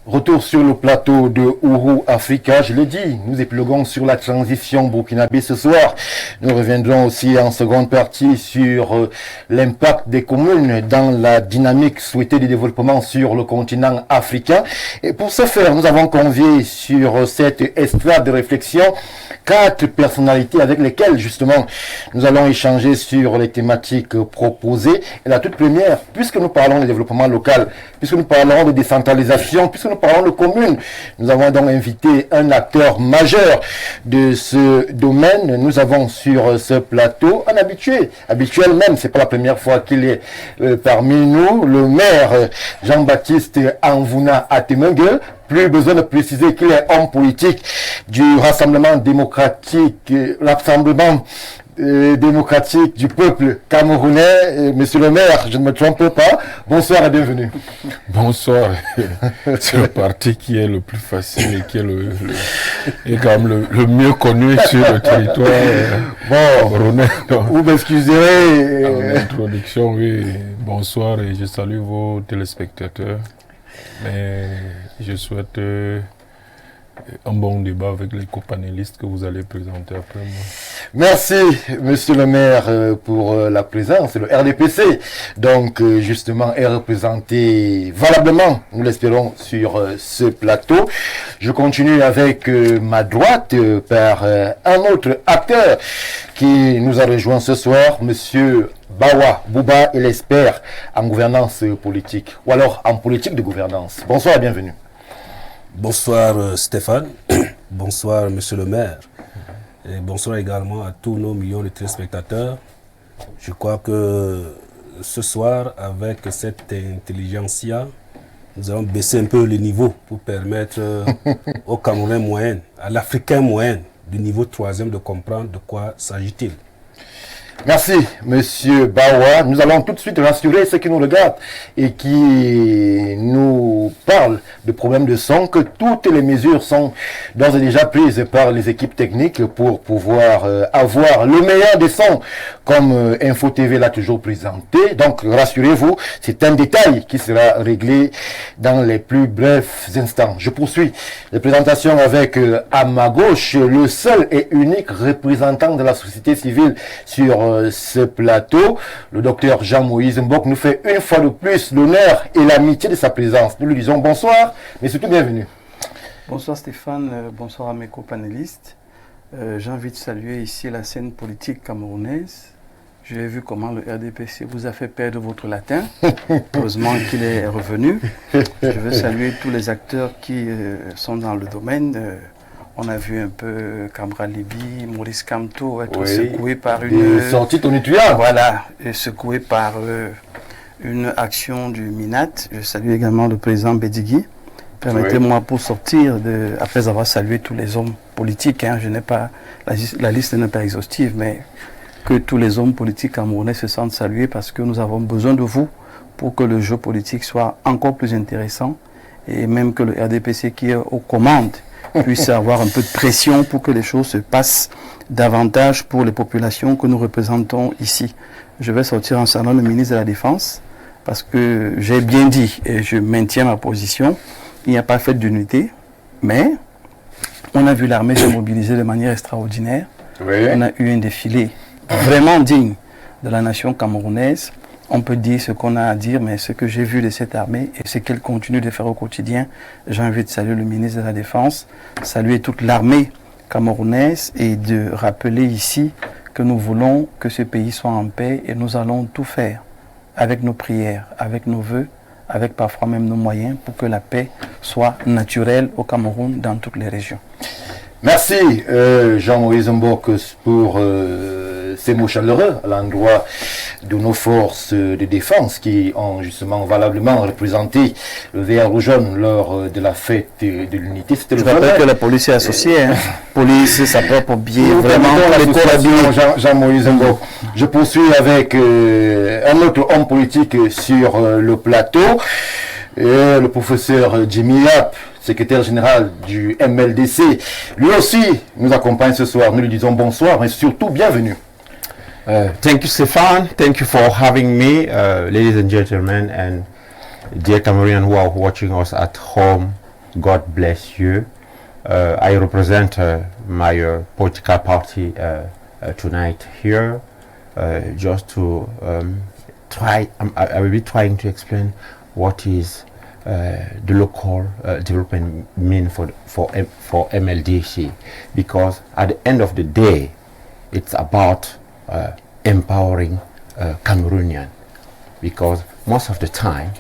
Retour sur le plateau de Ouro Africa, je l'ai dit, nous épiloguons sur la transition burkinabé ce soir. Nous reviendrons aussi en seconde partie sur l'impact des communes dans la dynamique souhaitée du développement sur le continent africain. Et pour ce faire, nous avons convié sur cette estrade de réflexion 4 personnalités avec lesquelles justement nous allons échanger sur les thématiques proposées. Et la toute première, puisque nous parlons de développement local, puisque nous parlons de décentralisation, puisque nous parlons de communes, nous avons donc invité un acteur majeur de ce domaine. Nous avons sur ce plateau un habituel même, c'est pas la première fois qu'il est parmi nous, le maire Jean-Baptiste Anvouna Atemengue. Plus besoin de préciser qu'il est homme politique du Rassemblement démocratique, l'Assemblement démocratique du peuple camerounais. Monsieur le maire, je ne me trompe pas, bonsoir et bienvenue. Bonsoir. C'est le parti qui est le plus facile et qui est quand même le mieux connu sur le territoire camerounais. Vous m'excuserez. En introduction, oui. Bonsoir et je salue vos téléspectateurs. Mais je souhaite un bon débat avec les copanélistes que vous allez présenter après moi. Merci, monsieur le maire, pour la présence. Le RDPC, donc, justement, est représenté valablement, nous l'espérons, sur ce plateau. Je continue avec ma droite par un autre acteur qui nous a rejoint ce soir, monsieur Bawa Bouba, il expert en gouvernance politique, ou alors en politique de gouvernance. Bonsoir et bienvenue. Bonsoir Stéphane, bonsoir monsieur le maire, et bonsoir également à tous nos millions de téléspectateurs. Je crois que ce soir, avec cette intelligentsia, nous allons baisser un peu le niveau pour permettre aux Camerounais moyens, à l'Africain moyen du niveau 3e de comprendre de quoi s'agit-il. Merci, monsieur Bawa. Nous allons tout de suite rassurer ceux qui nous regardent et qui nous parlent de problèmes de son, que toutes les mesures sont d'ores et déjà prises par les équipes techniques pour pouvoir avoir le meilleur des sons, comme Info TV l'a toujours présenté. Donc, rassurez-vous, c'est un détail qui sera réglé dans les plus brefs instants. Je poursuis les présentations avec, à ma gauche, le seul et unique représentant de la société civile sur ce plateau, le docteur Jean-Moïse Mbok nous fait une fois de plus l'honneur et l'amitié de sa présence. Nous lui disons bonsoir, mais surtout bienvenue. Bonsoir Stéphane, bonsoir à mes copanélistes. J'ai envie de saluer ici la scène politique camerounaise. J'ai vu comment le RDPC vous a fait perdre votre latin. Heureusement qu'il est revenu. Je veux saluer tous les acteurs qui sont dans le domaine. On a vu un peu Kamra Libi, Maurice Kamto être secoué par une sortie tonitulaire. Voilà, secoué par une action du MINAT. Je salue également le président Bedigui. Permettez-moi pour sortir, après avoir salué tous les hommes politiques, je n'ai pas, la liste n'est pas exhaustive, mais que tous les hommes politiques camerounais se sentent salués parce que nous avons besoin de vous pour que le jeu politique soit encore plus intéressant et même que le RDPC qui est aux commandes puisse avoir un peu de pression pour que les choses se passent davantage pour les populations que nous représentons ici. Je vais sortir en saluant le ministre de la Défense parce que j'ai bien dit et je maintiens ma position, il n'y a pas fait d'unité, mais on a vu l'armée se mobiliser de manière extraordinaire. Oui. On a eu un défilé vraiment digne de la nation camerounaise. On peut dire ce qu'on a à dire, mais ce que j'ai vu de cette armée et ce qu'elle continue de faire au quotidien, j'ai envie de saluer le ministre de la Défense, saluer toute l'armée camerounaise et de rappeler ici que nous voulons que ce pays soit en paix et nous allons tout faire avec nos prières, avec nos vœux, avec parfois même nos moyens pour que la paix soit naturelle au Cameroun dans toutes les régions. Merci Jean-Moïse Mbok pour ces mots chaleureux à l'endroit de nos forces de défense qui ont justement valablement représenté le vert ou jaune lors de la fête de l'unité. C'était le Je rappelle que la police est associée, hein. Police, sapeurs-pompiers, vraiment Jean-Moïse Ngo. Je poursuis avec un autre homme politique sur le plateau, le professeur Jimmy Yap, secrétaire général du MLDC. Lui aussi nous accompagne ce soir. Nous lui disons bonsoir et surtout bienvenue. Thank you, Stefan. Thank you for having me, ladies and gentlemen, and dear Cameroonians who are watching us at home. God bless you. I represent my political party tonight here, just to I will be trying to explain what is the local development mean for MLDC, because at the end of the day, it's about empowering Cameroonian, because most of the time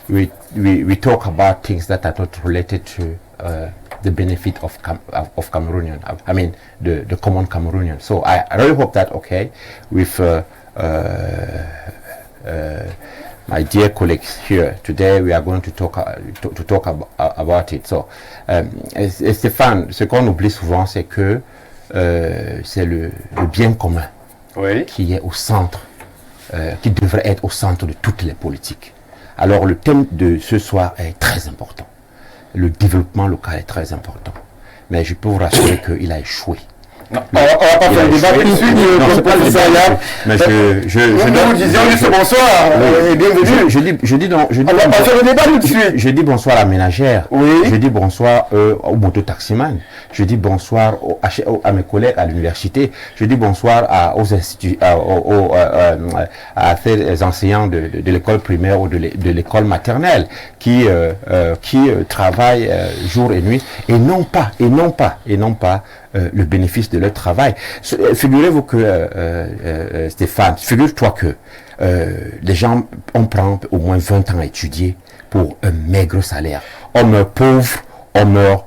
we talk about things that are not related to the benefit of Cameroonian. I mean the common Cameroonian. So I really hope that with my dear colleagues here today, we are going to talk about it. So, Stéphane, ce qu'on oublie souvent, c'est que c'est le bien commun qui est au centre, qui devrait être au centre de toutes les politiques. Alors, le thème de ce soir est très important. Le développement local est très important. Mais je peux vous rassurer qu'il a échoué. Non, on va pas faire le débat tout de suite. Non, pas le débat là. Mais nous disions juste bonsoir et bienvenue. On va pas faire le débat tout de suite. Je dis bonsoir à la ménagère. Oui. Je dis bonsoir au moto-taximan. Je dis bonsoir à mes collègues à l'université. Je dis bonsoir aux ces enseignants de l'école primaire ou de l'école maternelle qui travaillent jour et nuit et non pas le bénéfice de leur travail. Figurez-vous que, Stéphane, figure-toi que les gens, on prend au moins 20 ans à étudier pour un maigre salaire. On meurt pauvre, on meurt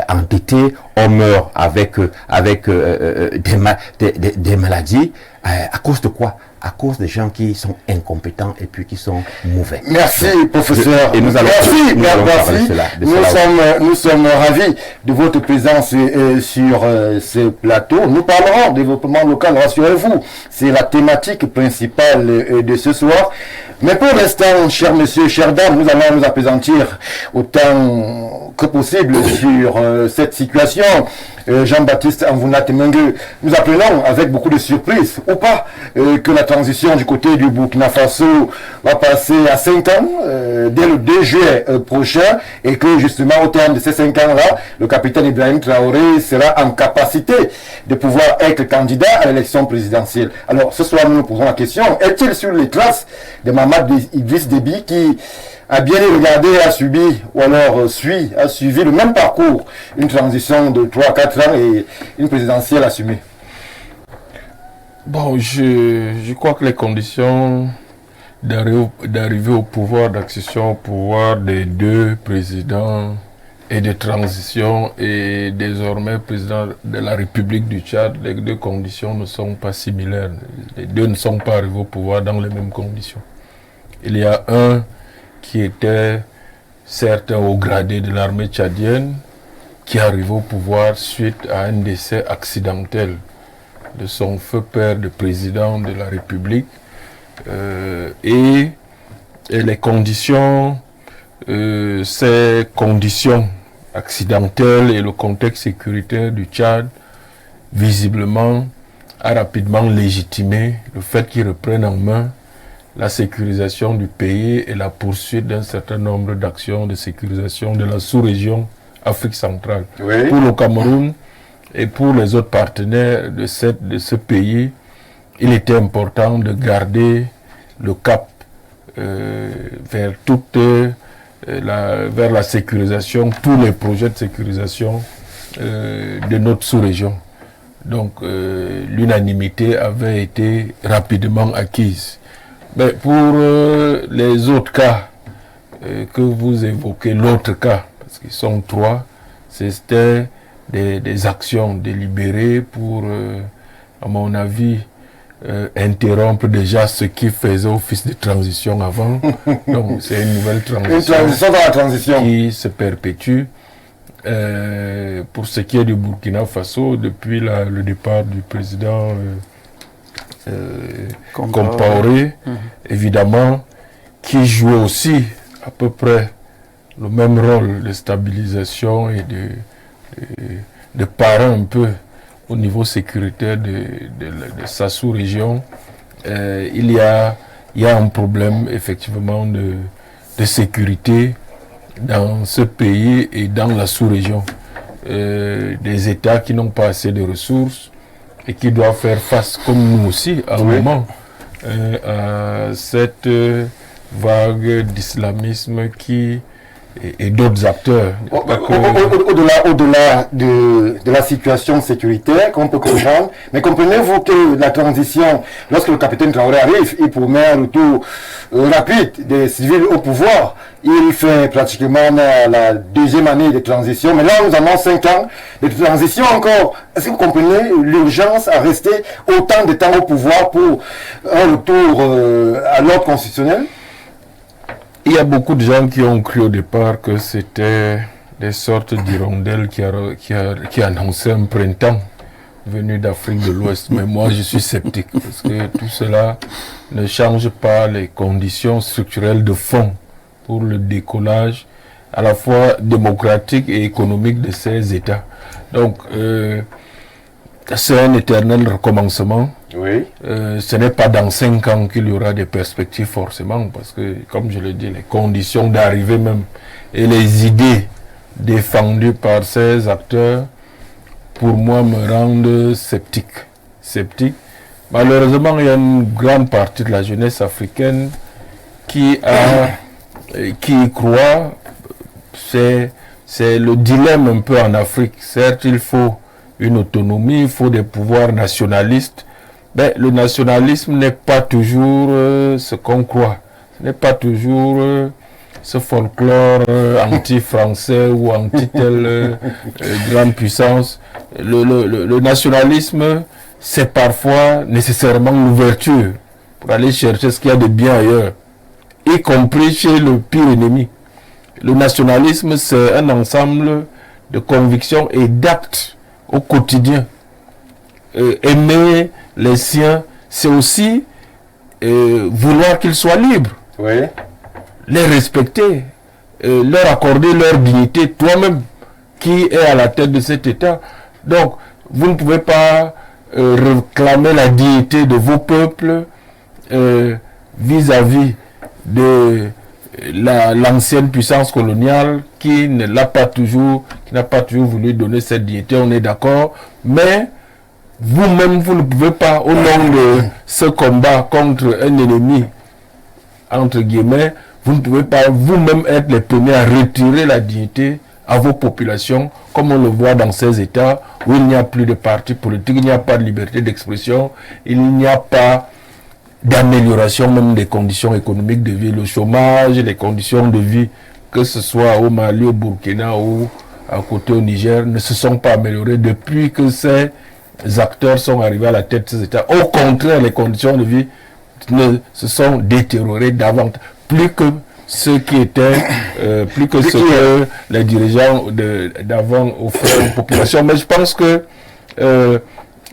endetté, on meurt avec des maladies. À cause de quoi? À cause des gens qui sont incompétents et puis qui sont mauvais. Merci, professeur. Et nous allons merci. Nous sommes ravis de votre présence sur ce plateau. Nous parlerons développement local, rassurez-vous. C'est la thématique principale de ce soir. Mais pour l'instant, chers messieurs, chères dames, nous allons nous appesantir autant que possible sur cette situation. Jean-Baptiste Anvouna Temengue, nous appelons avec beaucoup de surprise, ou pas, que la transition du côté du Burkina Faso va passer à 5 ans, dès le 2 juillet prochain, et que justement au terme de ces 5 ans-là, le capitaine Ibrahim Traoré sera en capacité de pouvoir être candidat à l'élection présidentielle. Alors ce soir, nous nous posons la question, est-il sur les traces de Mamad Idriss Déby qui a bien regardé, a subi, ou alors a suivi le même parcours, une transition de 3-4 ans et une présidentielle assumée? Bon, je crois que les conditions d'arriver au pouvoir, d'accession au pouvoir des deux présidents et de transition et désormais président de la République du Tchad, les deux conditions ne sont pas similaires. Les deux ne sont pas arrivés au pouvoir dans les mêmes conditions. Il y a un qui était certes au gradé de l'armée tchadienne, qui arrive au pouvoir suite à un décès accidentel de son feu père de président de la République. Et les conditions, ces conditions accidentelles et le contexte sécuritaire du Tchad, visiblement, a rapidement légitimé le fait qu'il reprenne en main la sécurisation du pays et la poursuite d'un certain nombre d'actions de sécurisation de la sous-région Afrique centrale. Oui. Pour le Cameroun et pour les autres partenaires de ce pays, il était important de garder le cap vers la sécurisation, tous les projets de sécurisation de notre sous-région. Donc l'unanimité avait été rapidement acquise. Mais pour les autres cas que vous évoquez, l'autre cas, parce qu'ils sont 3, c'était des actions délibérées pour, à mon avis, interrompre déjà ce qui faisait office de transition avant. Donc c'est une nouvelle transition. Une transition dans la transition. Qui se perpétue. Pour ce qui est du Burkina Faso, depuis le départ du président Compaoré, évidemment, qui jouait aussi à peu près le même rôle de stabilisation et de parrain un peu au niveau sécuritaire de sa sous-région. Il y a un problème effectivement de sécurité dans ce pays et dans la sous-région. Des États qui n'ont pas assez de ressources et qui doivent faire face, comme nous aussi, à un moment, à cette vague d'islamisme et d'autres acteurs. Au-delà de la situation sécuritaire qu'on peut comprendre, mais comprenez-vous que la transition, lorsque le capitaine Traoré arrive, il promet un retour rapide des civils au pouvoir. Il fait pratiquement la deuxième année de transition, mais là nous avons 5 ans de transition encore. Est-ce que vous comprenez l'urgence à rester autant de temps au pouvoir pour un retour à l'ordre constitutionnel? Il y a beaucoup de gens qui ont cru au départ que c'était des sortes d'hirondelles qui annonçaient un printemps venu d'Afrique de l'Ouest. Mais moi, je suis sceptique parce que tout cela ne change pas les conditions structurelles de fond pour le décollage à la fois démocratique et économique de ces États. Donc, c'est un éternel recommencement. Oui. Ce n'est pas dans 5 ans qu'il y aura des perspectives forcément, parce que, comme je l'ai dit, les conditions d'arrivée même et les idées défendues par ces acteurs, pour moi, me rendent sceptique. Malheureusement, il y a une grande partie de la jeunesse africaine qui y croit. C'est le dilemme un peu en Afrique. Certes, il faut une autonomie, il faut des pouvoirs nationalistes. Mais le nationalisme n'est pas toujours ce qu'on croit. Ce n'est pas toujours ce folklore anti-français ou anti-telle grande puissance. Le nationalisme, c'est parfois nécessairement l'ouverture pour aller chercher ce qu'il y a de bien ailleurs, y compris chez le pire ennemi. Le nationalisme, c'est un ensemble de convictions et d'actes au quotidien. Aimer les siens, c'est aussi vouloir qu'ils soient libres, oui. Les respecter, leur accorder leur dignité, toi-même qui es à la tête de cet État. Donc, vous ne pouvez pas réclamer la dignité de vos peuples vis-à-vis de l'ancienne puissance coloniale qui n'a pas toujours voulu donner cette dignité, on est d'accord, mais vous-même, vous ne pouvez pas, au nom de ce combat contre un ennemi, entre guillemets, vous ne pouvez pas vous-même être les premiers à retirer la dignité à vos populations, comme on le voit dans ces États où il n'y a plus de partis politiques, il n'y a pas de liberté d'expression, il n'y a pas d'amélioration même des conditions économiques de vie, le chômage, les conditions de vie, que ce soit au Mali, au Burkina ou à côté au Niger, ne se sont pas améliorées depuis que ces acteurs sont arrivés à la tête de ces États. Au contraire, les conditions de vie se sont détériorées davantage, plus que ce qui était, plus que ce que les dirigeants d'avant offraient aux populations. Mais je pense que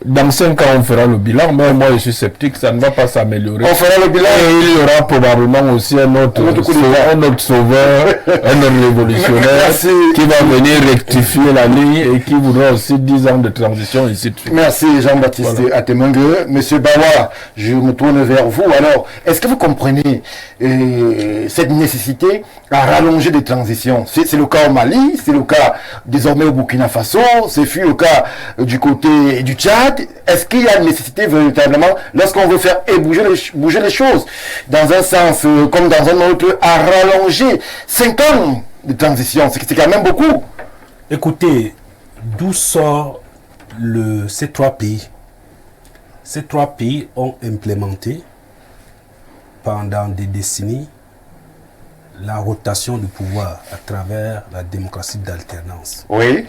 dans 5 ans, on fera le bilan, mais moi je suis sceptique, ça ne va pas s'améliorer. On fera le bilan. Et il y aura probablement aussi un autre sauveur, un autre révolutionnaire qui va venir rectifier la ligne et qui voudra aussi 10 ans de transition ici de suite. Merci Jean-Baptiste Atemengue. Monsieur Bawa, je me tourne vers vous. Alors, est-ce que vous comprenez cette nécessité à rallonger des transitions? C'est le cas au Mali, c'est le cas désormais au Burkina Faso, c'est fut le cas du côté du Tchad. Est-ce qu'il y a une nécessité véritablement, lorsqu'on veut faire bouger les choses, dans un sens comme dans un autre, à rallonger 5 ans de transition? C'est quand même beaucoup. Écoutez, d'où sort ces 3 pays? Ces 3 pays ont implémenté pendant des décennies la rotation du pouvoir à travers la démocratie d'alternance. Oui.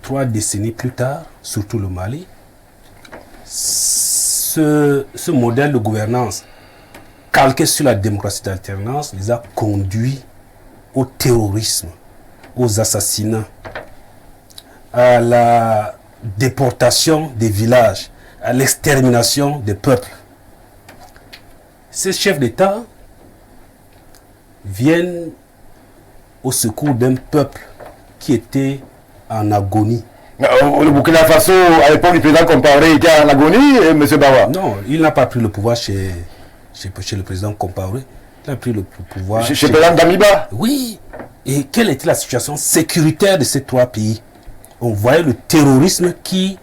3 décennies plus tard, surtout le Mali, ce modèle de gouvernance calqué sur la démocratie d'alternance les a conduits au terrorisme, aux assassinats, à la déportation des villages, à l'extermination des peuples. Ces chefs d'État viennent au secours d'un peuple qui était en agonie. Le Burkina Faso, à l'époque du président Compaoré, était en agonie, M. Bawa? Non, il n'a pas pris le pouvoir chez le président Compaoré. Il a pris le pouvoir chez le président Damiba? Oui. Et quelle était la situation sécuritaire de ces trois pays? On voyait le terrorisme qui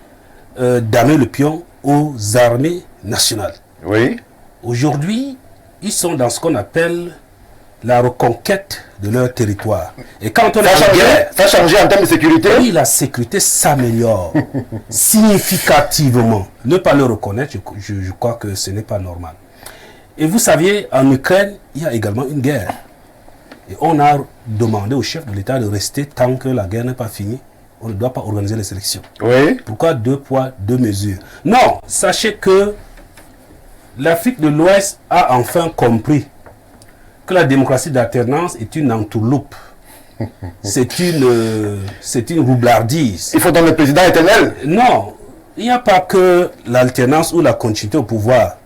damait le pion aux armées nationales. Oui. Aujourd'hui, ils sont dans ce qu'on appelle la reconquête de leur territoire. Et quand on ça a changé en termes de sécurité? Oui, la sécurité s'améliore significativement. Ne pas le reconnaître, je crois que ce n'est pas normal. Et vous saviez, en Ukraine, il y a également une guerre. Et on a demandé au chef de l'État de rester tant que la guerre n'est pas finie. On ne doit pas organiser les élections. Oui. Pourquoi 2 poids, 2 mesures? Non, sachez que l'Afrique de l'Ouest a enfin compris que la démocratie d'alternance est une entourloupe. C'est une roublardise. Il faut donc le président éternel? Non, il n'y a pas que l'alternance ou la continuité au pouvoir.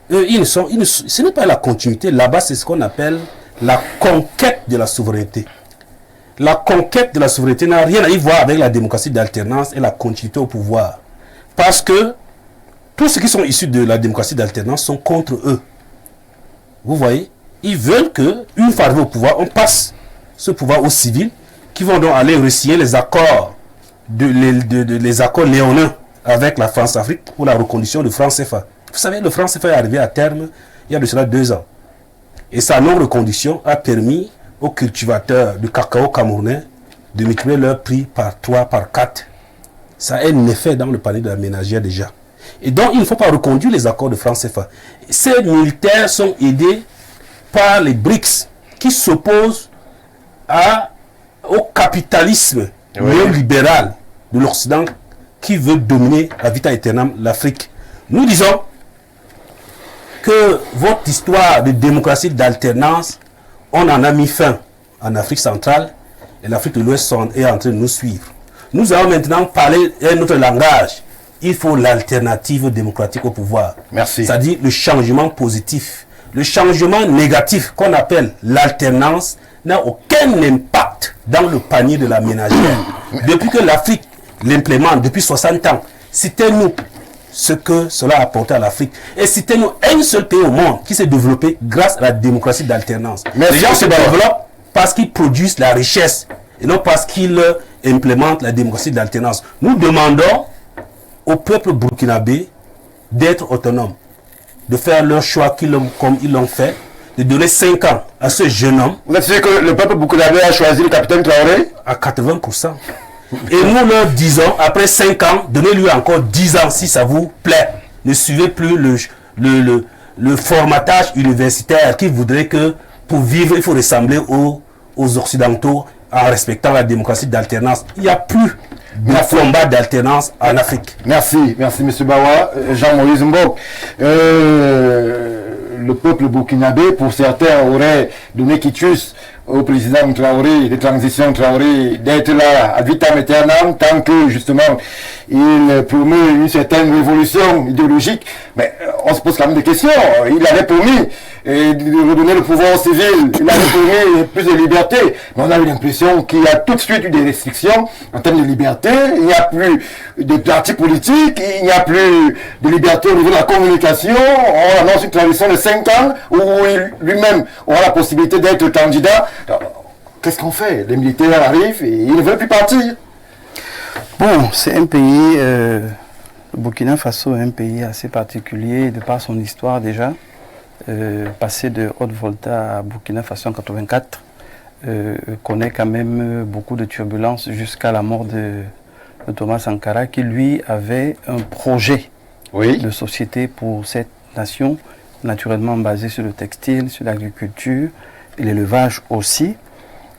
Ce n'est pas la continuité. Là-bas, c'est ce qu'on appelle la conquête de la souveraineté. La conquête de la souveraineté n'a rien à y voir avec la démocratie d'alternance et la continuité au pouvoir. Parce que tous ceux qui sont issus de la démocratie d'alternance sont contre eux. Vous voyez? Ils veulent que, une fois arrivé au pouvoir, on passe ce pouvoir aux civils qui vont donc aller re-signer les accords, les accords léonins avec la France-Afrique pour la reconduction du franc CFA. Vous savez, le franc CFA est arrivé à terme il y a de cela 2 ans. Et sa non-reconduction a permis aux cultivateurs de cacao camerounais de multiplier leur prix par 3, par 4. Ça a un effet dans le panier de la ménagère déjà. Et donc, il ne faut pas reconduire les accords de franc CFA. Ces militaires sont aidés par les BRICS qui s'opposent au capitalisme néolibéral de l'Occident qui veut dominer à vita aeternam l'Afrique. Nous disons que votre histoire de démocratie d'alternance, on en a mis fin en Afrique centrale et l'Afrique de l'Ouest est en train de nous suivre. Nous allons maintenant parler un autre langage. Il faut l'alternative démocratique au pouvoir. Merci. C'est-à-dire le changement positif. Le changement négatif qu'on appelle l'alternance n'a aucun impact dans le panier de la ménagère. Depuis que l'Afrique l'implémente, depuis 60 ans, citez-nous ce que cela a apporté à l'Afrique. Et citez-nous un seul pays au monde qui s'est développé grâce à la démocratie d'alternance. Les gens se développent parce qu'ils produisent la richesse et non parce qu'ils implémentent la démocratie d'alternance. Nous demandons au peuple burkinabé d'être autonome, de faire leur choix comme ils l'ont fait, de donner 5 ans à ce jeune homme. Vous êtes sûr que le peuple burkinabé a choisi le capitaine Traoré? À 80%. Et nous leur disons, après 5 ans, donnez-lui encore 10 ans si ça vous plaît. Ne suivez plus le formatage universitaire qui voudrait que pour vivre, il faut ressembler aux Occidentaux en respectant la démocratie d'alternance. Il n'y a plus de combat d'alternance en Afrique. Merci, merci M. Bawa. Jean-Moïse Mbok. Le peuple burkinabé, pour certains, aurait donné quitus au président Traoré, de transition Traoré, d'être là à vitam aeternam, tant que justement il promet une certaine révolution idéologique. Mais on se pose quand même des questions. Il avait promis de redonner le pouvoir civil, il avait promis plus de liberté. Mais on a eu l'impression qu'il y a tout de suite eu des restrictions en termes de liberté. Il n'y a plus de partis politiques, il n'y a plus de liberté au niveau de la communication. On annonce une transition de 5 ans où lui-même aura la possibilité d'être candidat. Qu'est-ce qu'on fait? Les militaires arrivent et ils ne veulent plus partir. Bon, c'est un pays, le Burkina Faso est un pays assez particulier de par son histoire déjà. Passé de Haute-Volta à Burkina Faso en 84, connaît quand même beaucoup de turbulences jusqu'à la mort de Thomas Sankara qui lui avait un projet de société pour cette nation, naturellement basé sur le textile, sur l'agriculture et l'élevage aussi.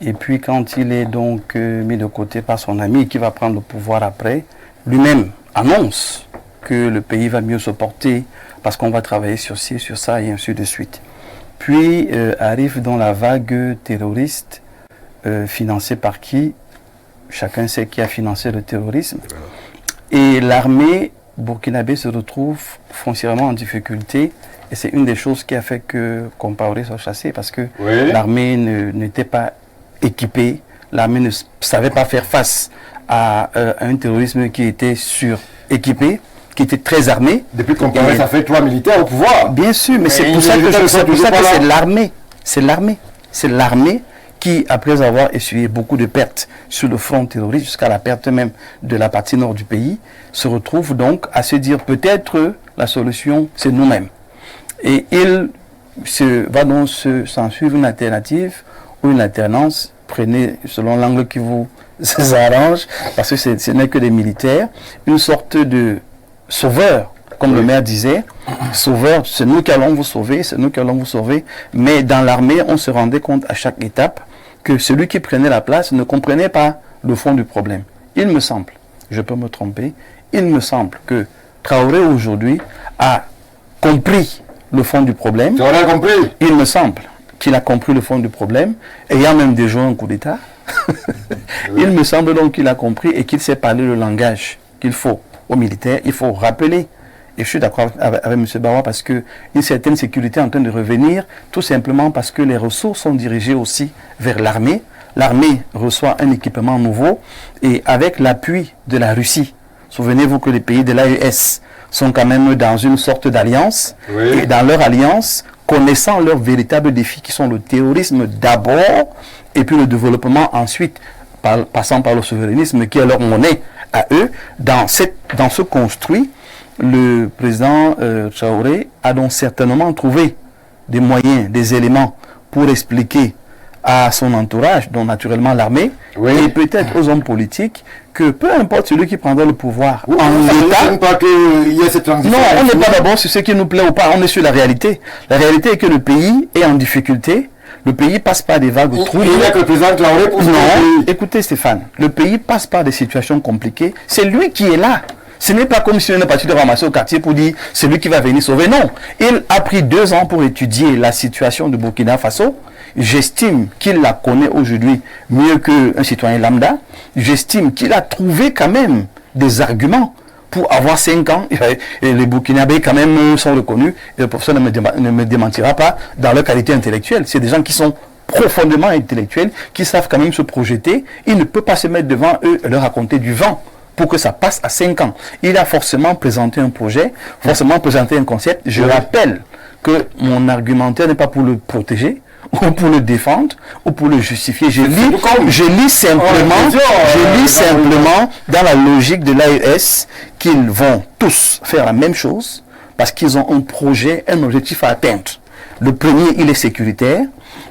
Et puis quand il est donc mis de côté par son ami qui va prendre le pouvoir après, lui-même annonce que le pays va mieux se porter parce qu'on va travailler sur ci, sur ça et ainsi de suite. Puis arrive dans la vague terroriste financée par qui? Chacun sait qui a financé le terrorisme. Et l'armée burkinabé se retrouve foncièrement en difficulté. Et c'est une des choses qui a fait que Compaoré soit chassé parce que l'armée n'était pas équipée. L'armée ne savait pas faire face à un terrorisme qui était suréquipé, qui était très armé. Depuis Compaoré, ça fait 3 militaires au pouvoir. Bien sûr, mais c'est pour ça que c'est l'armée. C'est l'armée. C'est l'armée qui, après avoir essuyé beaucoup de pertes sur le front terroriste, jusqu'à la perte même de la partie nord du pays, se retrouve donc à se dire peut-être la solution, c'est nous-mêmes. Et il va donc s'en suivre une alternative ou une alternance, prenez selon l'angle qui vous arrange, parce que ce n'est que des militaires, une sorte de sauveur, comme le maire disait, sauveur, c'est nous qui allons vous sauver, c'est nous qui allons vous sauver, mais dans l'armée, on se rendait compte à chaque étape que celui qui prenait la place ne comprenait pas le fond du problème. Il me semble, je peux me tromper, il me semble que Traoré aujourd'hui a compris le fond du problème. Tu as compris? Il me semble qu'il a compris le fond du problème, ayant même déjà un coup d'État. Il me semble donc qu'il a compris et qu'il sait parler le langage qu'il faut aux militaires. Il faut rappeler, et je suis d'accord avec M. Bawa, parce qu'une certaine sécurité est en train de revenir, tout simplement parce que les ressources sont dirigées aussi vers l'armée. L'armée reçoit un équipement nouveau et avec l'appui de la Russie. Souvenez-vous que les pays de l'AES sont quand même dans une sorte d'alliance. Et dans leur alliance, connaissant leurs véritables défis qui sont le terrorisme d'abord et puis le développement ensuite, passant par le souverainisme qui est leur monnaie à eux, dans ce construit, le président Traoré a donc certainement trouvé des moyens, des éléments pour expliquer à son entourage, dont naturellement l'armée, et peut-être aux hommes politiques, que peu importe celui qui prendra le pouvoir en l'État, non, on n'est pas d'abord sur ce qui nous plaît ou pas, on est sur la réalité. La réalité est que le pays est en difficulté, le pays passe par des vagues troubles. Il y a que le président Traoré pour non, écoutez Stéphane, le pays passe par des situations compliquées, c'est lui qui est là. Ce n'est pas comme si on est parti de ramasser au quartier pour dire c'est lui qui va venir sauver. Non, il a pris 2 ans pour étudier la situation de Burkina Faso. J'estime qu'il la connaît aujourd'hui mieux qu'un citoyen lambda. J'estime qu'il a trouvé quand même des arguments pour avoir 5 ans. Et les Burkinabés quand même sont reconnus. Et le professeur ne me démentira pas dans leur qualité intellectuelle. C'est des gens qui sont profondément intellectuels, qui savent quand même se projeter. Il ne peut pas se mettre devant eux et leur raconter du vent pour que ça passe à 5 ans. Il a forcément présenté un projet, forcément présenté un concept. Je rappelle que mon argumentaire n'est pas pour le protéger, ou pour le défendre, ou pour le justifier. Je lis simplement dans la logique de l'AES qu'ils vont tous faire la même chose, parce qu'ils ont un projet, un objectif à atteindre. Le premier, il est sécuritaire.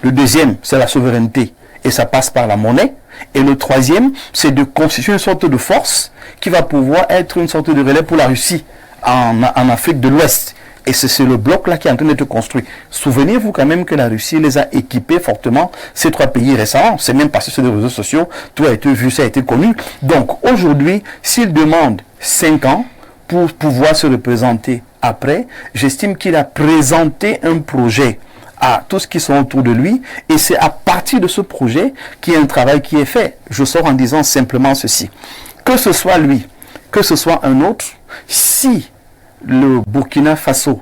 Le deuxième, c'est la souveraineté. Et ça passe par la monnaie. Et le troisième, c'est de constituer une sorte de force qui va pouvoir être une sorte de relais pour la Russie en Afrique de l'Ouest. Et c'est le bloc-là qui est en train d'être construit. Souvenez-vous quand même que la Russie les a équipés fortement, ces 3 pays récemment. C'est même passé sur les réseaux sociaux. Tout a été vu, ça a été connu. Donc aujourd'hui, s'il demande 5 ans pour pouvoir se représenter après, j'estime qu'il a présenté un projet à tous qui sont autour de lui, et c'est à partir de ce projet qu'il y a un travail qui est fait. Je sors en disant simplement ceci. Que ce soit lui, que ce soit un autre, si le Burkina Faso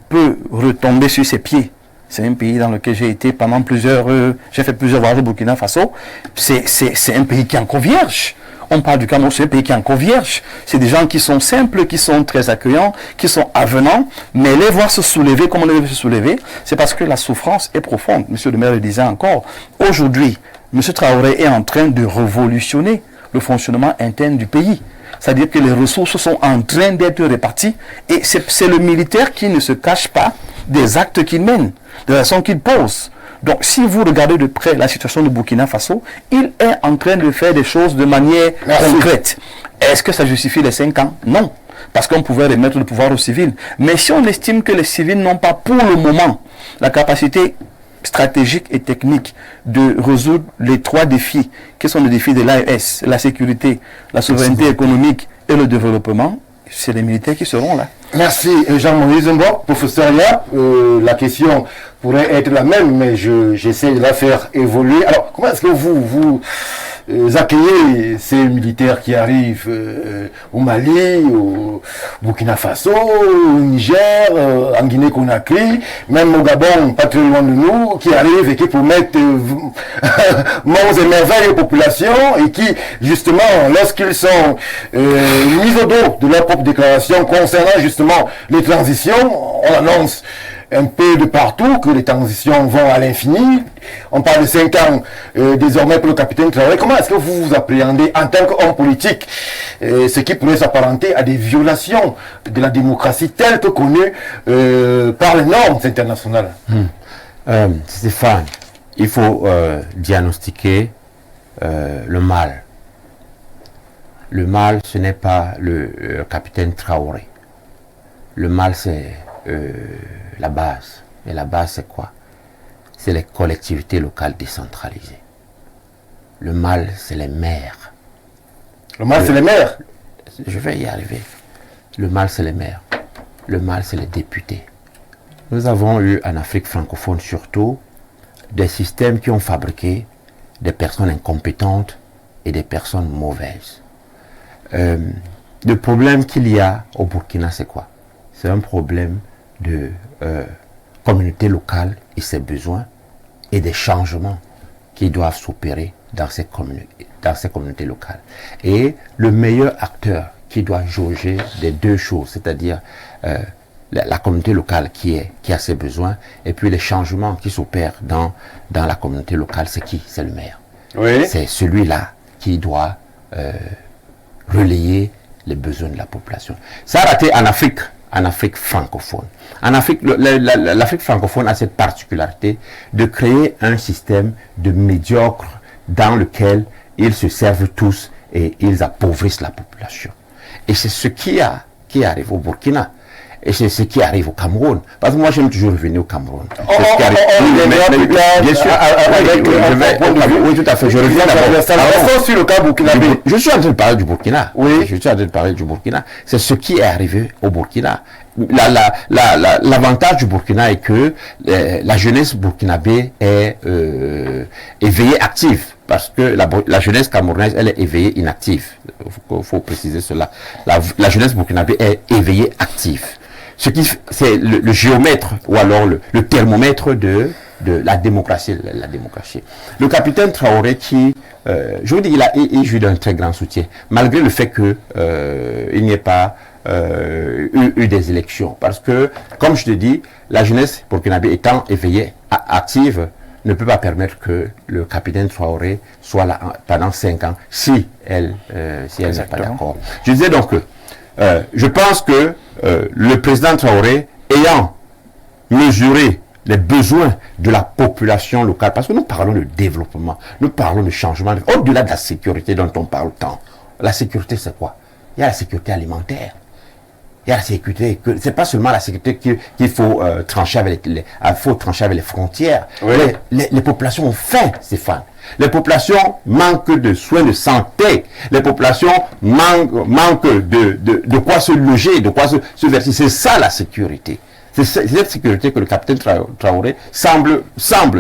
peut retomber sur ses pieds, c'est un pays dans lequel j'ai été pendant j'ai fait plusieurs voyages au Burkina Faso, c'est un pays qui est encore vierge. On parle du Cameroun, c'est un pays qui est encore vierge. C'est des gens qui sont simples, qui sont très accueillants, qui sont avenants, mais les voir se soulever comme on les veut se soulever, c'est parce que la souffrance est profonde. Monsieur le maire le disait encore. Aujourd'hui, M. Traoré est en train de révolutionner le fonctionnement interne du pays. C'est-à-dire que les ressources sont en train d'être réparties et c'est le militaire qui ne se cache pas des actes qu'il mène, de la façon qu'il pose. Donc, si vous regardez de près la situation du Burkina Faso, il est en train de faire des choses de manière concrète. Est-ce que ça justifie les 5 ans? Non. Parce qu'on pouvait remettre le pouvoir aux civils. Mais si on estime que les civils n'ont pas pour le moment la capacité stratégique et technique de résoudre les 3 défis, qui sont les défis de l'AES, la sécurité, la souveraineté économique et le développement, c'est les militaires qui seront là. Merci Jean-Maurice Mbok. Professeur Lia, la question pourrait être la même, mais j'essaie de la faire évoluer. Alors, comment est-ce que vous accueillez ces militaires qui arrivent au Mali, au Burkina Faso, au Niger, en Guinée-Conakry, même au Gabon, pas très loin de nous, qui arrivent et qui promettent monts et merveilles aux populations et qui, justement, lorsqu'ils sont mis au dos de leur propre déclaration concernant justement les transitions, on annonce un peu de partout que les transitions vont à l'infini. On parle de 5 ans désormais pour le capitaine Traoré. Comment est-ce que vous appréhendez en tant qu'homme politique ce qui pourrait s'apparenter à des violations de la démocratie telle que connue par les normes internationales? Stéphane, il faut diagnostiquer le mal. Le mal, ce n'est pas le capitaine Traoré. Le mal, c'est la base. Et la base, c'est quoi? C'est les collectivités locales décentralisées. Le mal, c'est les maires. Le mal, c'est les maires? Je vais y arriver. Le mal, c'est les maires. Le mal, c'est les députés. Nous avons eu en Afrique francophone surtout des systèmes qui ont fabriqué des personnes incompétentes et des personnes mauvaises. Le problème qu'il y a au Burkina, c'est quoi? C'est un problème de communauté locale et ses besoins et des changements qui doivent s'opérer dans ces communautés locales. Et le meilleur acteur qui doit jauger des deux choses, c'est-à-dire la communauté locale qui a ses besoins et puis les changements qui s'opèrent dans la communauté locale, c'est qui? C'est le maire. Oui. C'est celui-là qui doit relayer les besoins de la population. Ça a raté en Afrique francophone. En Afrique, l'Afrique francophone a cette particularité de créer un système de médiocre dans lequel ils se servent tous et ils appauvrissent la population. Et c'est ce qui arrive au Burkina. Et c'est ce qui arrive au Cameroun. Parce que moi, j'aime toujours revenir au Cameroun. Bien sûr. Oui, tout à fait. Je reviens d'abord. Sur le cas burkinabé. Je suis en train de parler du Burkina. Oui. Je suis en train de parler du Burkina. C'est ce qui est arrivé au Burkina. L'avantage du Burkina est que la jeunesse burkinabé est éveillée active. Parce que la jeunesse camerounaise, elle est éveillée inactive. Il faut préciser cela. La jeunesse burkinabé est éveillée active. Ce qui, c'est le géomètre ou alors le thermomètre de la démocratie. Le capitaine Traoré qui, je vous dis, il joue d'un très grand soutien, malgré le fait que il n'y ait pas eu des élections. Parce que, comme je te dis, la jeunesse burkinabé étant éveillée, active, ne peut pas permettre que le capitaine Traoré soit là pendant 5 ans si elle n'est pas d'accord. Je disais donc que je pense que le président Traoré, ayant mesuré les besoins de la population locale, parce que nous parlons de développement, nous parlons de changement, au-delà de la sécurité dont on parle tant. La sécurité, c'est quoi? Il y a la sécurité alimentaire. Il y a la sécurité, c'est pas seulement la sécurité qu'il faut trancher avec les frontières. Oui. Les populations ont faim, Stéphane. Les populations manquent de soins de santé. Les populations manquent de quoi se loger, de quoi se verser. C'est ça la sécurité. C'est cette sécurité que le capitaine Traoré semble,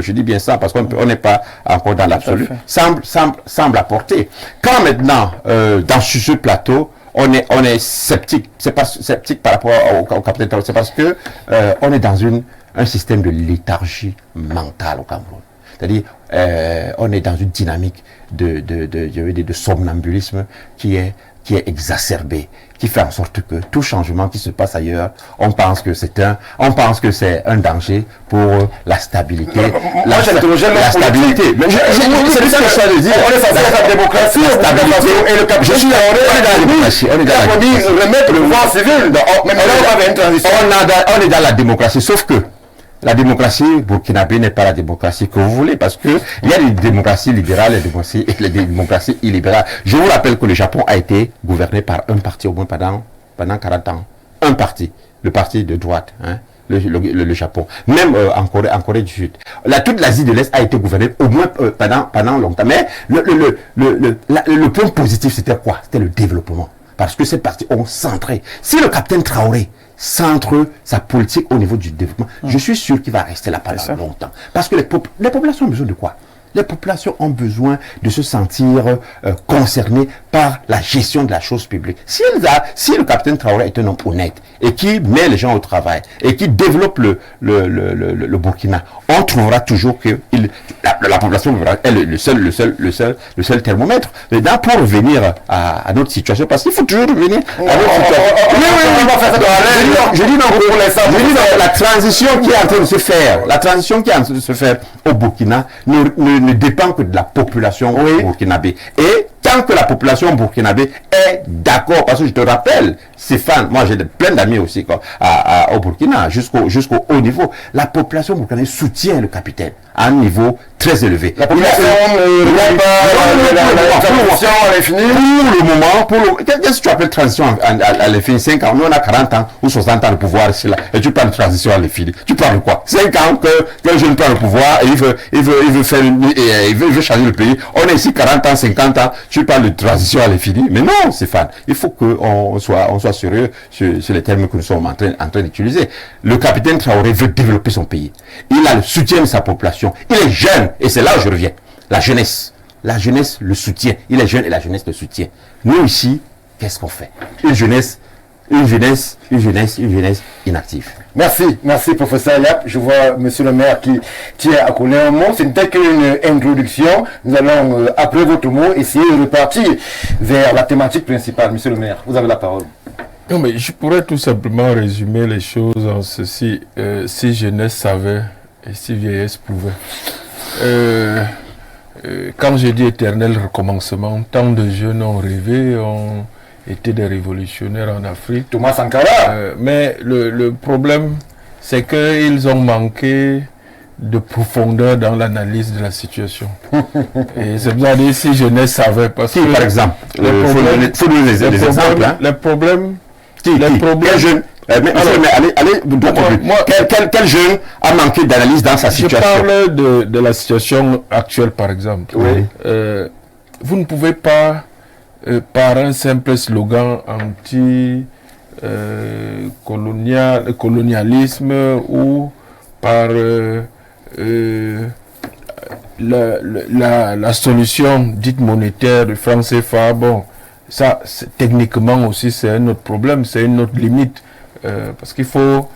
je dis bien ça parce qu'on n'est pas encore dans l'absolu, semble apporter. Quand maintenant, dans ce plateau, on est sceptique. C'est pas sceptique par rapport au capitaine Traoré, c'est parce que on est dans un système de léthargie mentale au Cameroun. C'est-à-dire, on est dans une dynamique de somnambulisme qui est exacerbée, qui fait en sorte que tout changement qui se passe ailleurs, on pense que c'est un danger pour la stabilité. La stabilité. Mais c'est ça que je suis de dire. On est censé être la démocratie, la stabilité. Et le capitaine Traoré, dans la démocratie. On est dans la démocratie. Remettre le pouvoir civil. On est dans la démocratie, sauf que la démocratie burkinabé n'est pas la démocratie que vous voulez, parce que il y a des démocraties libérales et des démocraties illibérales. Je vous rappelle que le Japon a été gouverné par un parti au moins pendant 40 ans. Un parti, le parti de droite, hein, le Japon. Même en Corée du Sud. Toute l'Asie de l'Est a été gouvernée au moins pendant longtemps. Mais le point positif, c'était quoi? C'était le développement. parce que ces partis ont centré. Si le capitaine Traoré centre sa politique au niveau du développement, je suis sûr qu'il va rester là pendant longtemps. Parce que les populations ont besoin de quoi? Les populations ont besoin de se sentir concernées par la gestion de la chose publique. Si le capitaine Traoré est un homme honnête et qui met les gens au travail et qui développe le Burkina, on trouvera toujours que la population est le seul thermomètre. Maintenant, pour revenir à notre situation, parce qu'il faut toujours revenir à notre situation. Je dis non, la transition qui est en train de se faire, au Burkina ne dépend que de la population burkinabé. Et tant que la population burkinabé est d'accord, parce que je te rappelle, Stéphane, moi j'ai plein d'amis aussi au Burkina, jusqu'au haut niveau, la population burkinabé soutient le capitaine à un niveau très élevé. La population elle est finie. Pour le moment, qu'est-ce que tu appelles transition à l'effet 5 ans? Nous on a 40 ans ou 60 ans de pouvoir ici là, et tu parles de transition à l'effet. Tu parles de quoi? 5 ans que le jeune prend le pouvoir et il veut changer le pays. On est ici 40 ans, 50 ans, tu parles de transition à l'effet. Mais non, Stéphane, il faut qu'on soit sérieux sur les termes que nous sommes en train d'utiliser. Le capitaine Traoré veut développer son pays. Il a le soutien de sa population. Il est jeune, et c'est là où je reviens. La jeunesse le soutient. Il est jeune et la jeunesse le soutient. Nous ici, qu'est-ce qu'on fait? Une jeunesse inactive. Merci professeur Yap. Je vois monsieur le maire qui tient à coller un mot. Ce n'était qu'une introduction. Nous allons, après votre mot, essayer de repartir vers la thématique principale. Monsieur le maire, vous avez la parole. Non, mais je pourrais tout simplement résumer les choses en ceci. Si jeunesse savait et si vieillesse pouvait. Quand j'ai dit éternel recommencement, tant de jeunes ont rêvé, ont été des révolutionnaires en Afrique. Thomas Sankara. Mais le problème, c'est qu'ils ont manqué de profondeur dans l'analyse de la situation. Et c'est bien dit si jeunesse savait. Parce que par exemple, il faut donner des exemples. Les problèmes. Quel jeune, quel jeune a manqué d'analyse dans sa situation? Je parle de la situation actuelle, par exemple. Oui. Vous ne pouvez pas, par un simple slogan anti-colonialisme ou par la solution dite monétaire de franc CFA, bon, ça, techniquement aussi, c'est un autre problème, c'est une autre limite. Parce qu'il faut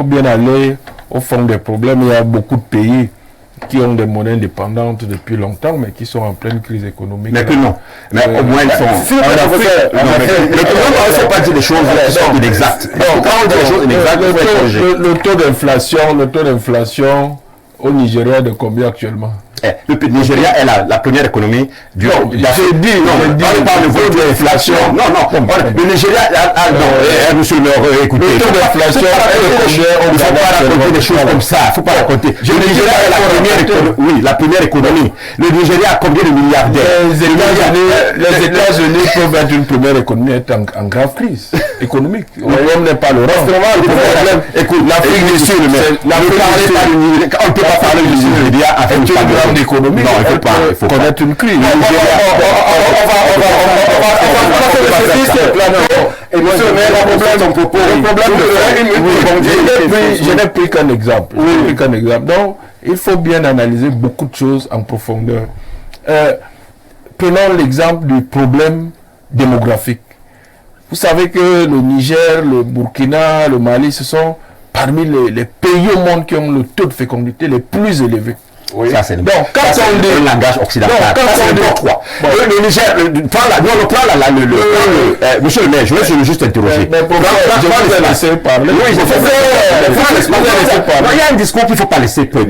bien aller au fond des problèmes. Il y a beaucoup de pays qui ont des monnaies indépendantes depuis longtemps, mais qui sont en pleine crise économique. Mais que non. Mais au moins, ils sont... Le problème, on ne faut pas dire des choses qui sont inexactes. Quand on dit des choses inexactes, le taux d'inflation au Nigeria de combien actuellement? Le Nigeria est la première économie du monde. J'ai dit, on parle de l'inflation. Non. Le Nigeria, monsieur le maire, écoutez. Le taux d'inflation est de combien? Il ne faut pas raconter des choses comme ça. Il ne faut pas raconter. Le Nigeria est la première économie. Le Nigeria a combien de milliardaires? Les États-Unis peuvent être une première économie, être en grave crise économique. Le royaume n'est pas le rang. Écoute, l'Afrique du Sud, on ne peut pas parler du Nigeria avec une grande économie. Non, il faut connaître une crise. Et monsieur le maire, je n'ai pris qu'un exemple. Donc, il faut bien analyser beaucoup de choses en profondeur. Prenons l'exemple du problème démographique. Vous savez que le Niger, le Burkina, le Mali, ce sont parmi les pays au monde qui ont le taux de fécondité les plus élevés. Oui. Ça, c'est donc, quand on dit un langage occidental. Le Niger, monsieur le maire, je vais juste interroger. Mais pourquoi je vais laisser parler? Oui, il y a un discours qu'il ne faut pas laisser. Vous aurez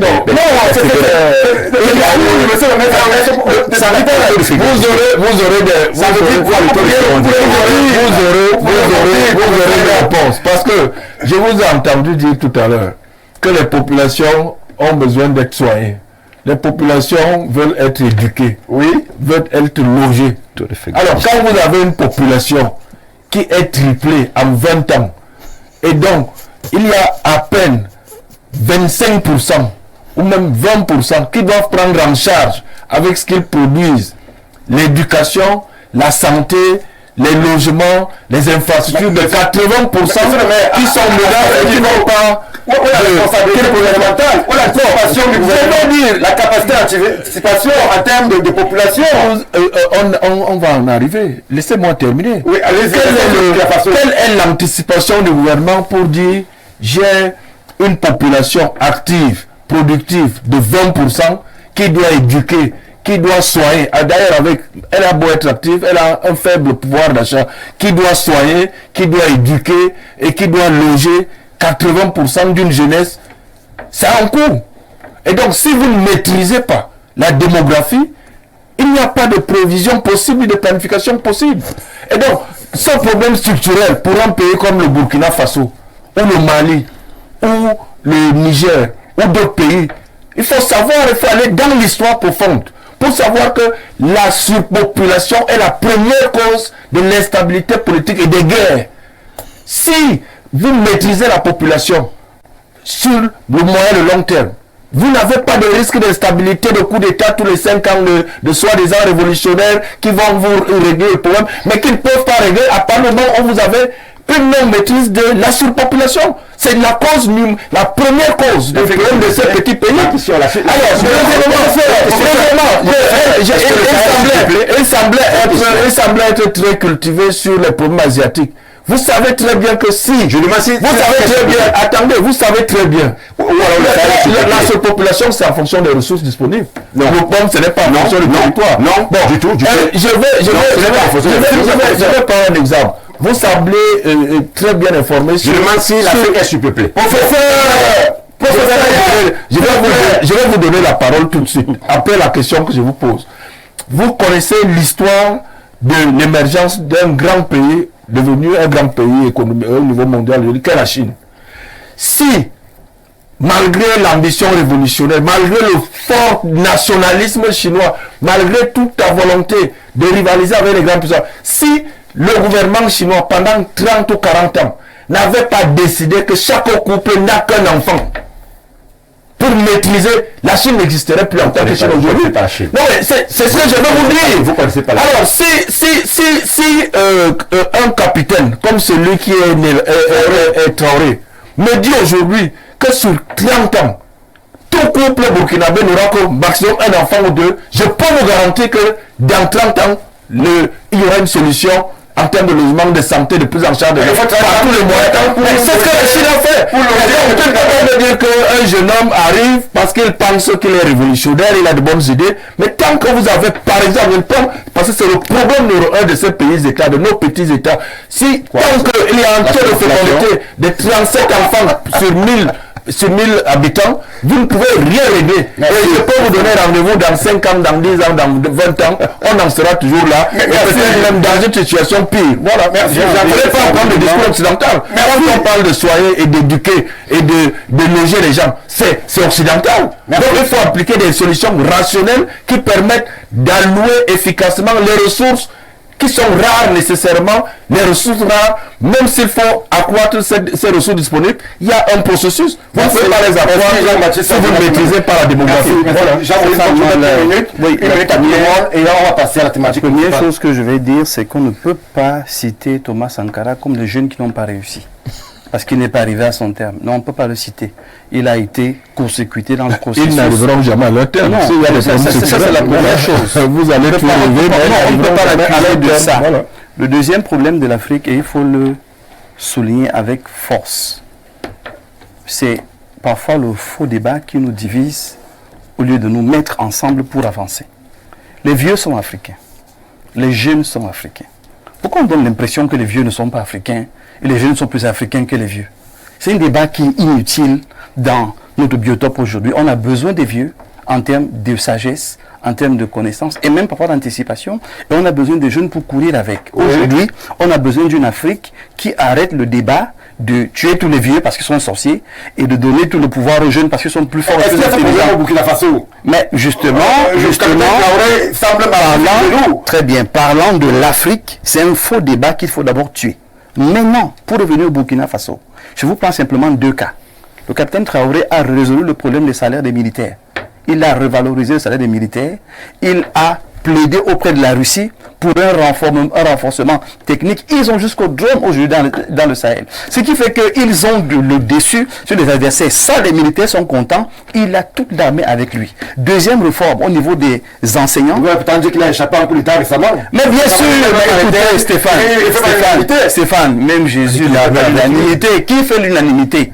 des réponses. Parce que je vous ai entendu dire tout à l'heure que les populations ont besoin d'être soignées. Les populations veulent être éduquées, veulent être logées. Alors, quand vous avez une population qui est triplée en 20 ans, et donc, il y a à peine 25% ou même 20% qui doivent prendre en charge avec ce qu'ils produisent, l'éducation, la santé, les logements, les infrastructures de 80% qui sont menacés et qui n'ont pas la responsabilité gouvernementale, l'anticipation du gouvernement, la capacité d'anticipation en termes de population. On va en arriver. Laissez-moi terminer. Oui, quelle est l'anticipation du gouvernement pour dire j'ai une population active, productive de 20% qui doit éduquer, qui doit soigner. D'ailleurs, elle a beau être active, elle a un faible pouvoir d'achat, qui doit soigner, qui doit éduquer et qui doit loger 80% d'une jeunesse. C'est en cours. Et donc, si vous ne maîtrisez pas la démographie, il n'y a pas de prévision possible, de planification possible. Et donc, ce problème structurel pour un pays comme le Burkina Faso, ou le Mali, ou le Niger, ou d'autres pays, il faut savoir, il faut aller dans l'histoire profonde pour savoir que la surpopulation est la première cause de l'instabilité politique et des guerres. Si vous maîtrisez la population sur le moyen et le long terme, vous n'avez pas de risque d'instabilité, de coup d'État tous les 5 ans de soi-disant révolutionnaires qui vont vous régler le problème, mais qui ne peuvent pas régler à partir du moment où vous avez une non-maîtrise de la surpopulation. C'est la cause, la première cause du problème de ces petits pays. Alors, il semblait être très cultivé sur les problèmes asiatiques. Vous savez très bien que si, vous savez très bien, la surpopulation c'est en fonction des ressources disponibles. Le problème ce n'est pas en fonction du territoire. Non, bon, du tout. Je vais prendre un exemple. Vous semblez très bien informé sur... Je demande si l'Afrique est surpeuplée. Je vais vous donner la parole tout de suite, après la question que je vous pose. Vous connaissez l'histoire de l'émergence d'un grand pays, devenu un grand pays économique au niveau mondial, qu'est la Chine. Si, malgré l'ambition révolutionnaire, malgré le fort nationalisme chinois, malgré toute ta volonté de rivaliser avec les grandes puissances, si le gouvernement chinois, pendant 30 ou 40 ans, n'avait pas décidé que chaque couple n'a qu'un enfant, pour maîtriser, la Chine n'existerait plus en tant que Chine aujourd'hui. Non, mais c'est ce que je veux vous dire. Vous connaissez pas la Chine. Alors, si un capitaine, comme celui qui est Traoré, me dit aujourd'hui que sur 30 ans, tout couple burkinabé n'aura qu'au maximum un enfant ou deux, je peux vous garantir que dans 30 ans, il y aura une solution en termes de logement, de santé, de prise en charge de tous les moyens. C'est ce que la Chine a fait. On ne peut pas dire qu'un jeune homme arrive parce qu'il pense qu'il est révolutionnaire, il a de bonnes idées. Mais tant que vous avez, par exemple, parce que c'est le problème numéro 1 de ces pays-États, de nos petits-États, tant qu'il y a un taux de fécondité de 37 enfants sur 1000 habitants, vous ne pouvez rien régler. Et je peux vous donner rendez-vous dans 5 ans, dans 10 ans, dans 20 ans, on en sera toujours là. Et peut-être même dans une situation pire. Voilà, merci. Je ne voulais pas prendre le discours occidental. Mais quand on parle de soigner et d'éduquer et de loger les gens, c'est occidental. Donc il faut appliquer des solutions rationnelles qui permettent d'allouer efficacement les ressources qui sont rares nécessairement, les ressources rares, même s'il faut accroître ces ressources disponibles, il y a un processus. Vous ne pouvez pas les accroître si vous ne maîtrisez pas la démographie. Et là, on va passer à la thématique. La première chose que je vais dire, c'est qu'on ne peut pas citer Thomas Sankara comme les jeunes qui n'ont pas réussi. Parce qu'il n'est pas arrivé à son terme. Non, on ne peut pas le citer. Il a été court-circuité dans le processus. Ils n'arriveront jamais à leur terme. Non, ça c'est la première chose. Vous allez tout relever, mais on ne peut pas aller de ça. Le deuxième problème de l'Afrique, et il faut le souligner avec force, c'est parfois le faux débat qui nous divise au lieu de nous mettre ensemble pour avancer. Les vieux sont africains. Les jeunes sont africains. Pourquoi on donne l'impression que les vieux ne sont pas africains et les jeunes sont plus africains que les vieux? C'est un débat qui est inutile dans notre biotope aujourd'hui. On a besoin des vieux en termes de sagesse, en termes de connaissances et même parfois d'anticipation. Et on a besoin des jeunes pour courir avec. Aujourd'hui, on a besoin d'une Afrique qui arrête le débat de tuer tous les vieux parce qu'ils sont sorciers et de donner tout le pouvoir aux jeunes parce qu'ils sont plus forts. Est-ce que c'est au Burkina Faso? Mais justement, très bien, parlant de l'Afrique, c'est un faux débat qu'il faut d'abord tuer. Maintenant, pour revenir au Burkina Faso, je vous prends simplement 2 cas. Le capitaine Traoré a résolu le problème des salaires des militaires. Il a revalorisé le salaire des militaires. Il a plaider auprès de la Russie pour un renforcement technique. Ils ont jusqu'au drone aujourd'hui dans le Sahel. Ce qui fait qu'ils ont le dessus sur les adversaires. Ça, les militaires sont contents. Il a toute l'armée avec lui. Deuxième réforme au niveau des enseignants. Vous pouvez dire qu'il a échappé en coup d'État récemment. Mais bien sûr, écoutez, Stéphane, même Jésus l'a fait l'unanimité. Qui fait l'unanimité?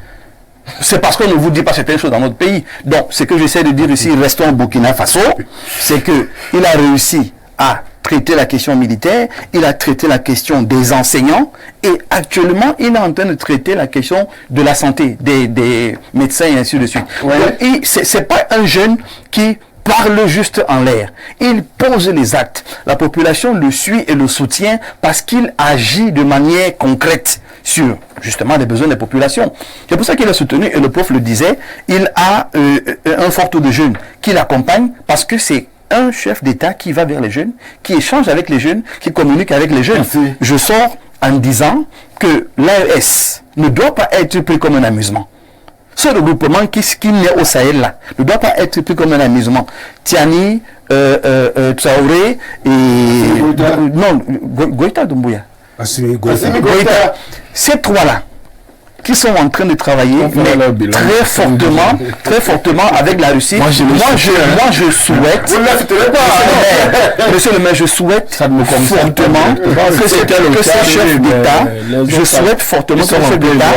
C'est parce qu'on ne vous dit pas certaines choses dans notre pays. Donc, ce que j'essaie de dire ici, restons au Burkina Faso, c'est qu'il a réussi à traiter la question militaire, il a traité la question des enseignants et actuellement, il est en train de traiter la question de la santé, des médecins et ainsi de suite. Ouais. C'est pas un jeune qui parle juste en l'air. Il pose les actes. La population le suit et le soutient parce qu'il agit de manière concrète sur justement les besoins des populations. C'est pour ça qu'il a soutenu, et le prof le disait, il a un fort taux de jeunes qui l'accompagnent parce que c'est un chef d'État qui va vers les jeunes, qui échange avec les jeunes, qui communique avec les jeunes. Merci. Je sors en disant que l'AES ne doit pas être pris comme un amusement. Ce regroupement qui naît au Sahel là ne doit pas être pris comme un amusement. Tiani, Traoré et Goïta Doumbouya. Goïta. Ces trois-là qui sont en train de travailler mais très fortement avec la Russie. Moi je souhaite, monsieur le maire, je souhaite fortement que ce chef d'État, je souhaite fortement que ce chef d'État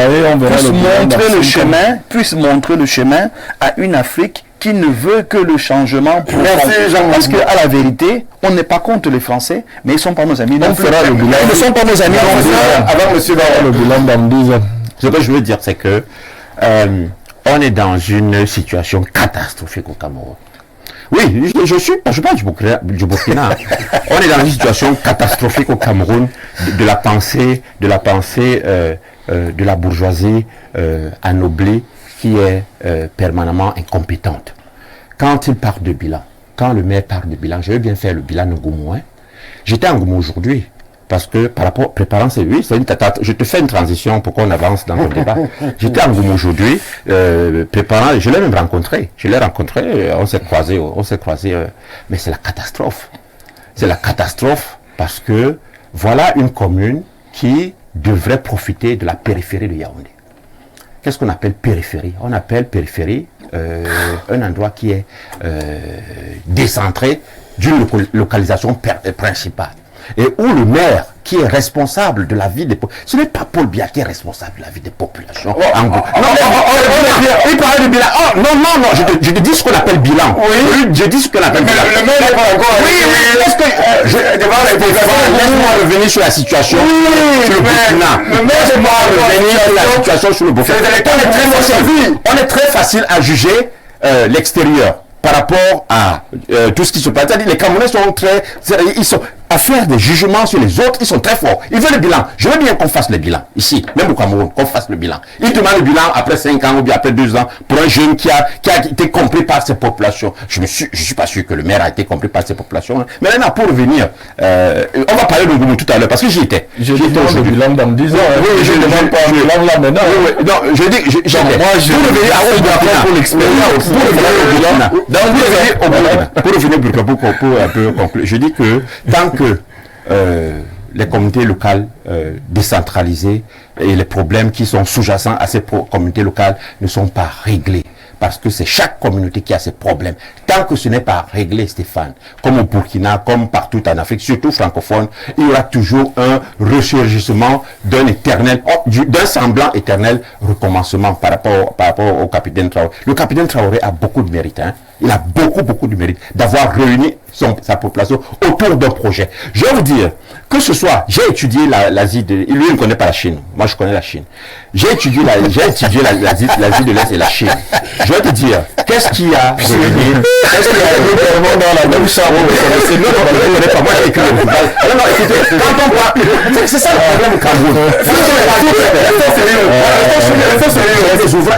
puisse montrer le chemin à une Afrique qui ne veut que le changement profond. Parce qu'à la vérité, on n'est pas contre les Français, mais ils ne sont pas nos amis. On fera le bilan. Ils ne sont pas nos amis. Avant monsieur le bilan dans 10 ans. Ce que je veux dire, c'est que on est dans une situation catastrophique au Cameroun. Oui, je parle du Burkina. On est dans une situation catastrophique au Cameroun de la pensée de la bourgeoisie annoblée qui est permanemment incompétente. Quand il part de bilan, quand le maire part de bilan, je vais bien faire le bilan de Ngoumou. J'étais en Ngoumou aujourd'hui. Parce que par rapport, préparant ces je te fais une transition pour qu'on avance dans le débat. J'étais en Ngoumou aujourd'hui, préparant, je l'ai même rencontré. On s'est croisés, mais c'est la catastrophe. C'est la catastrophe parce que voilà une commune qui devrait profiter de la périphérie de Yaoundé. Qu'est-ce qu'on appelle périphérie? On appelle périphérie un endroit qui est décentré d'une localisation principale. Et où le maire qui est responsable de la vie des populations, ce n'est pas Paul Biya qui est responsable de la vie des populations. Il parlait de bilan. Non, je te dis ce qu'on appelle bilan. Oui. Je dis ce qu'on appelle bilan. Le maire n'est pas encore. Laisse-moi revenir sur la situation sur le Burkina. Laisse-moi revenir sur la situation sur le Burkina. On est très facile à juger l'extérieur par rapport à tout ce qui se passe. C'est-à-dire les Camerounais sont à faire des jugements sur les autres, ils sont très forts. Ils veulent le bilan. Je veux bien qu'on fasse le bilan, ici, même au Cameroun, qu'on fasse le bilan. Ils demandent le bilan après 5 ans ou bien après 2 ans pour un jeune qui a été compris par ses populations. Je suis pas sûr que le maire a été compris par ses populations. Mais maintenant, pour revenir, on va parler de Ngoumou tout à l'heure, parce que j'y étais. Je dis le bilan dans 10 ans. Oui, je ne demande pas le bilan là maintenant. Oui, non, je dis, moi, je veux revenir pour l'expérience. Pour revenir pour un peu conclure, je dis que tant que les communautés locales décentralisées et les problèmes qui sont sous-jacents à ces communautés locales ne sont pas réglés, parce que c'est chaque communauté qui a ses problèmes. Tant que ce n'est pas réglé, Stéphane, comme au Burkina, comme partout en Afrique, surtout francophone, il y aura toujours un ressurgissement d'un semblant éternel recommencement par rapport au capitaine Traoré. Le capitaine Traoré a beaucoup de mérite, hein. Il a beaucoup de mérite d'avoir réuni sa population autour d'un projet. Je vais vous dire, que ce soit, j'ai étudié l'Asie lui, il ne connaît pas la Chine. Moi, je connais la Chine. J'ai étudié l'Asie de l'Est et la Chine. Je vais te dire, qu'est-ce qui a réuni, dans la même chambre, moi, j'ai écrit le football. Non, écoutez, quand on parle, c'est ça le problème au Cameroun.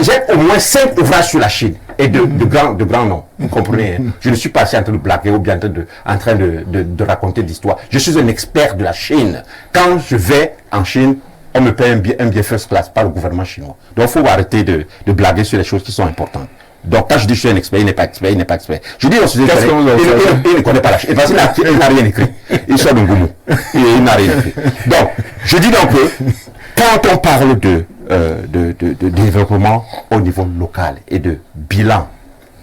J'ai au moins 5 ouvrages sur la Chine. Et de grands noms, vous comprenez, hein? Je ne suis pas assis en train de blaguer ou bien en train de raconter de l'histoire. Je suis un expert de la Chine. Quand je vais en Chine, on me paye un bien first class par le gouvernement chinois. Donc il faut arrêter de blaguer sur les choses qui sont importantes. Donc, quand je dis que je suis un expert, il n'est pas expert, il n'est pas expert. Je dis au sujet Qu'est-ce que vous avez fait? il ne connaît pas la chose. Parce qu'il n'a rien écrit. Il sort de Ngoumou. Il n'a rien écrit. Donc, je dis donc que quand on parle de développement au niveau local et de bilan,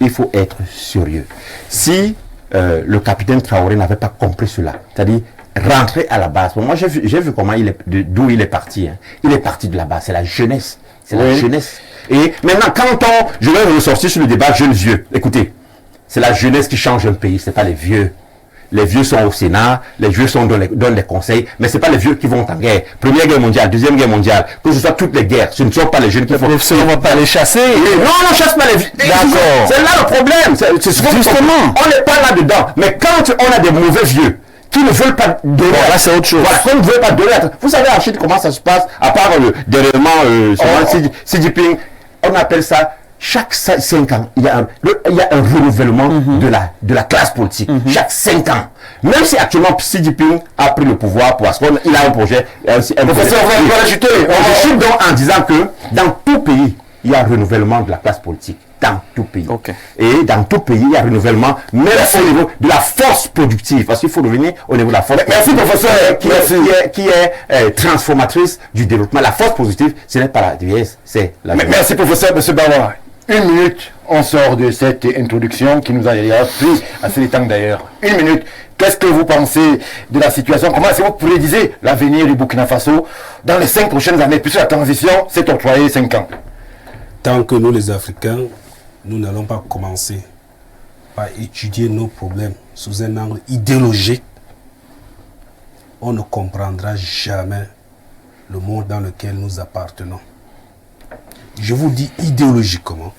il faut être sérieux. Si le capitaine Traoré n'avait pas compris cela, c'est-à-dire rentrer à la base. Moi, j'ai vu comment d'où il est parti. Hein. Il est parti de la base. C'est la jeunesse. C'est la jeunesse. Et maintenant, je vais ressortir sur le débat jeunes-vieux. Écoutez, c'est la jeunesse qui change un pays, c'est pas les vieux. Les vieux sont au Sénat, les vieux donnent des conseils, mais c'est pas les vieux qui vont en guerre. Première guerre mondiale, deuxième guerre mondiale, que ce soit toutes les guerres, ce ne sont pas les jeunes qui font. On ne va pas les chasser. Non, on ne chasse pas les vieux. D'accord. C'est là le problème. Justement. On n'est pas là-dedans. Mais quand on a des mauvais vieux, qui ne veulent pas donner. Bon, là, c'est autre chose. Voilà, qu'on ne veut pas donner. Vous savez en Chine comment ça se passe, à part dernièrement, Xi Jinping, on appelle ça, chaque 5 ans, il y a un renouvellement de la classe politique. Chaque 5 ans. Même si actuellement Xi Jinping a pris le pouvoir parce qu'il a un projet. Professeur, on va l'ajouter. Je suis donc en disant que dans tout pays, il y a un renouvellement de la classe politique. Dans tout pays. Okay. Et dans tout pays, il y a un renouvellement, même au niveau de la force productive, parce qu'il faut revenir au niveau de la force productive. Merci, professeur. Qui est transformatrice du développement. La force positive, ce n'est pas la vieillesse, c'est la vieillesse. Merci, professeur. M. Bawa. 1 minute, on sort de cette introduction qui nous a pris assez de temps d'ailleurs. 1 minute. Qu'est-ce que vous pensez de la situation? Comment est-ce que vous prédisez l'avenir du Burkina Faso dans les 5 prochaines années, puisque la transition s'est octroyée 5 ans? Tant que nous, les Africains, nous n'allons pas commencer par étudier nos problèmes sous un angle idéologique, on ne comprendra jamais le monde dans lequel nous appartenons. Je vous dis idéologiquement,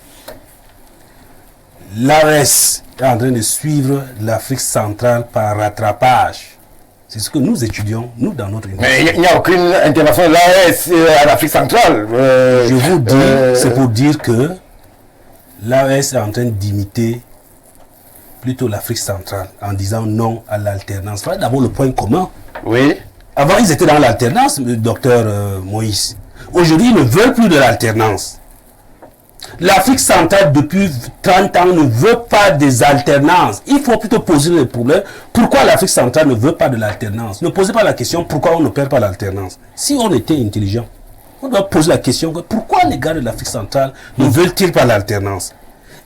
l'AES est en train de suivre l'Afrique centrale par rattrapage. C'est ce que nous étudions, nous, dans notre université. Mais il n'y a aucune intervention de l'AES à l'Afrique centrale. Je vous dis, c'est pour dire que l'AES est en train d'imiter plutôt l'Afrique centrale en disant non à l'alternance. Voilà d'abord le point commun. Oui. Avant, ils étaient dans l'alternance, le docteur Moïse. Aujourd'hui, ils ne veulent plus de l'alternance. L'Afrique centrale, depuis 30 ans, ne veut pas des alternances. Il faut plutôt poser le problème. Pourquoi l'Afrique centrale ne veut pas de l'alternance? Ne posez pas la question pourquoi on ne perd pas l'alternance. Si on était intelligent, on doit poser la question pourquoi les gars de l'Afrique centrale ne veulent-ils pas l'alternance?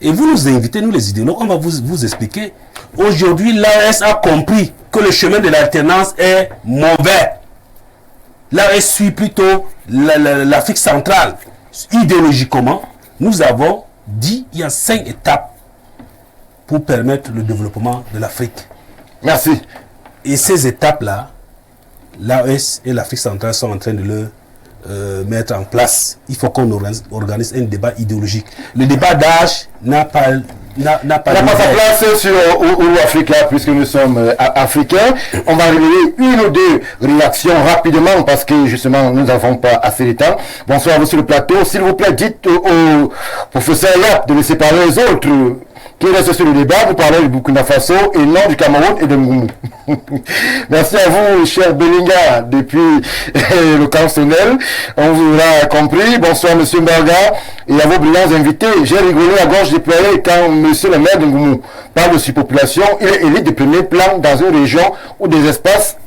Et vous nous invitez, nous les idéologues, on va vous expliquer. Aujourd'hui, l'AES a compris que le chemin de l'alternance est mauvais. L'AES suit plutôt l'Afrique centrale. Idéologiquement, nous avons dit qu'il y a 5 étapes pour permettre le développement de l'Afrique. Merci. Et ces étapes-là, l'AES et l'Afrique centrale sont en train de le mettre en place. Il faut qu'on organise un débat idéologique. Le débat d'âge n'a pas sa place sur Africa, puisque nous sommes africains. On va révéler 1 ou 2 réactions rapidement parce que justement nous n'avons pas assez de temps. Bonsoir à vous sur le plateau. S'il vous plaît, dites au professeur Yap de laisser parler les autres qui restent sur le débat. Vous parlez du Burkina Faso et non du Cameroun et de Ngoumou. Merci à vous, cher Belinga, depuis le Cansonnel. On vous a compris. Bonsoir, monsieur Mbarga, et à vos brillants invités. J'ai rigolé à gorge déployée quand monsieur le maire de Ngoumou parle de surpopulation. Il est élite de premier plan dans une région où des espaces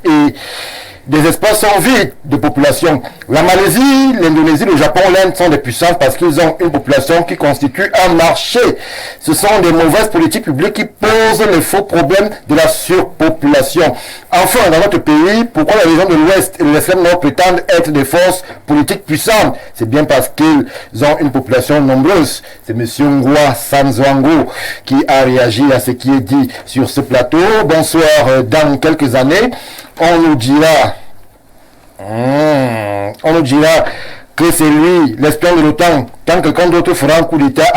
sont vides de population. La Malaisie, l'Indonésie, le Japon, l'Inde sont des puissances parce qu'ils ont une population qui constitue un marché. Ce sont des mauvaises politiques publiques qui posent les faux problèmes de la surpopulation. Enfin, dans notre pays, pourquoi les régions de l'Ouest et de l'extrême Nord prétendent être des forces politiques puissantes? C'est bien parce qu'ils ont une population nombreuse. C'est M. Ngwa Sanzwango qui a réagi à ce qui est dit sur ce plateau. Bonsoir, dans quelques années, on nous dira que c'est lui, l'espion de l'OTAN. Tant que quelqu'un d'autre fera un coup d'État,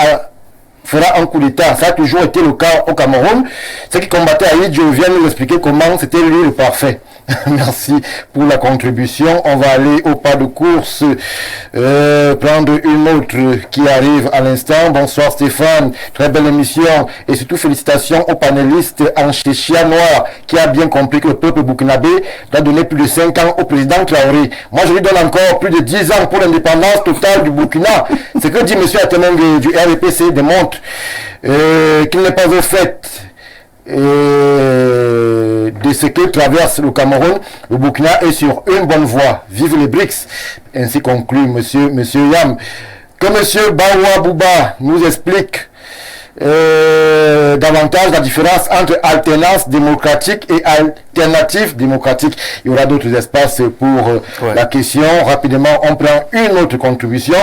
ça a toujours été le cas au Cameroun. Ceux qui combattaient Aïd, je viens de nous expliquer comment c'était lui le parfait. Merci pour la contribution. On va aller au pas de course, prendre une autre qui arrive à l'instant. Bonsoir Stéphane, très belle émission et surtout félicitations aux panélistes en Chéchia Noir qui a bien compris que le peuple burkinabé doit donner plus de 5 ans au président Traoré. Moi je lui donne encore plus de 10 ans pour l'indépendance totale du Burkina. Ce que dit M. Ateneng du RDPC démontre montre qu'il n'est pas au fait de ce que traverse le Cameroun. Le Burkina est sur une bonne voie. Vive les BRICS. Ainsi conclut monsieur Yam. Que monsieur Bawa Bouba nous explique davantage la différence entre alternance démocratique et alternative démocratique. Il y aura d'autres espaces pour la question. Rapidement, on prend une autre contribution.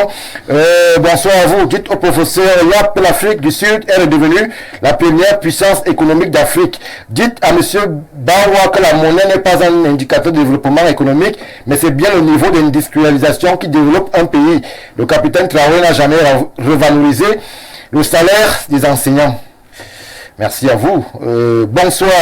Bonsoir à vous. Dites au professeur Yap, l'Afrique du Sud est redevenue la première puissance économique d'Afrique. Dites à monsieur Bawa que la monnaie n'est pas un indicateur de développement économique, mais c'est bien le niveau d'industrialisation qui développe un pays. Le capitaine Traoré n'a jamais revalorisé le salaire des enseignants. Merci à vous. Bonsoir.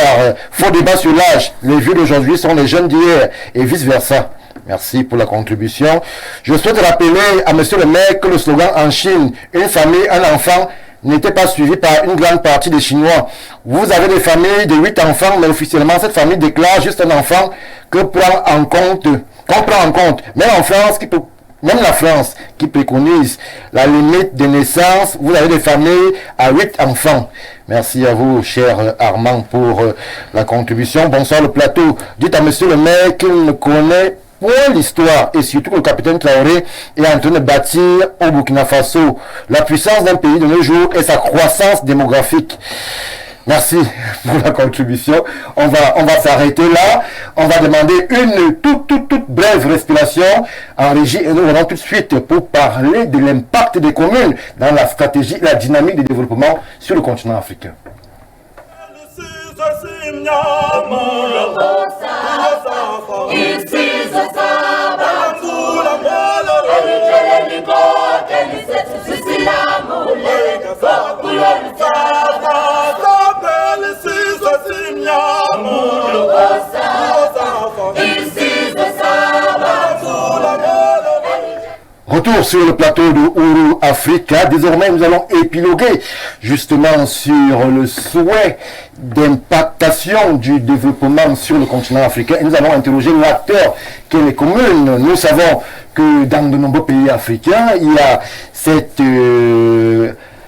Faux débat sur l'âge. Les vieux d'aujourd'hui sont les jeunes d'hier et vice-versa. Merci pour la contribution. Je souhaite rappeler à monsieur le maire que le slogan en Chine, une famille, un enfant, n'était pas suivi par une grande partie des Chinois. Vous avez des familles de 8 enfants, mais officiellement, cette famille déclare juste un enfant qu'on prend en compte. Même en France, même la France qui préconise la limite de naissance, vous avez des familles à 8 enfants. Merci à vous, cher Armand, pour la contribution. Bonsoir le plateau. Dites à monsieur le maire qu'il ne connaît point l'histoire et surtout que le capitaine Traoré est en train de bâtir au Burkina Faso la puissance d'un pays de nos jours et sa croissance démographique. Merci pour la contribution. On va s'arrêter là. On va demander une toute brève respiration en régie et nous revenons tout de suite pour parler de l'impact des communes dans la stratégie et la dynamique de développement sur le continent africain. Retour sur le plateau de Ouro Africa. Désormais, nous allons épiloguer justement sur le souhait d'impactation du développement sur le continent africain. Et nous allons interroger l'acteur qu'est les communes. Nous savons que dans de nombreux pays africains, il y a cette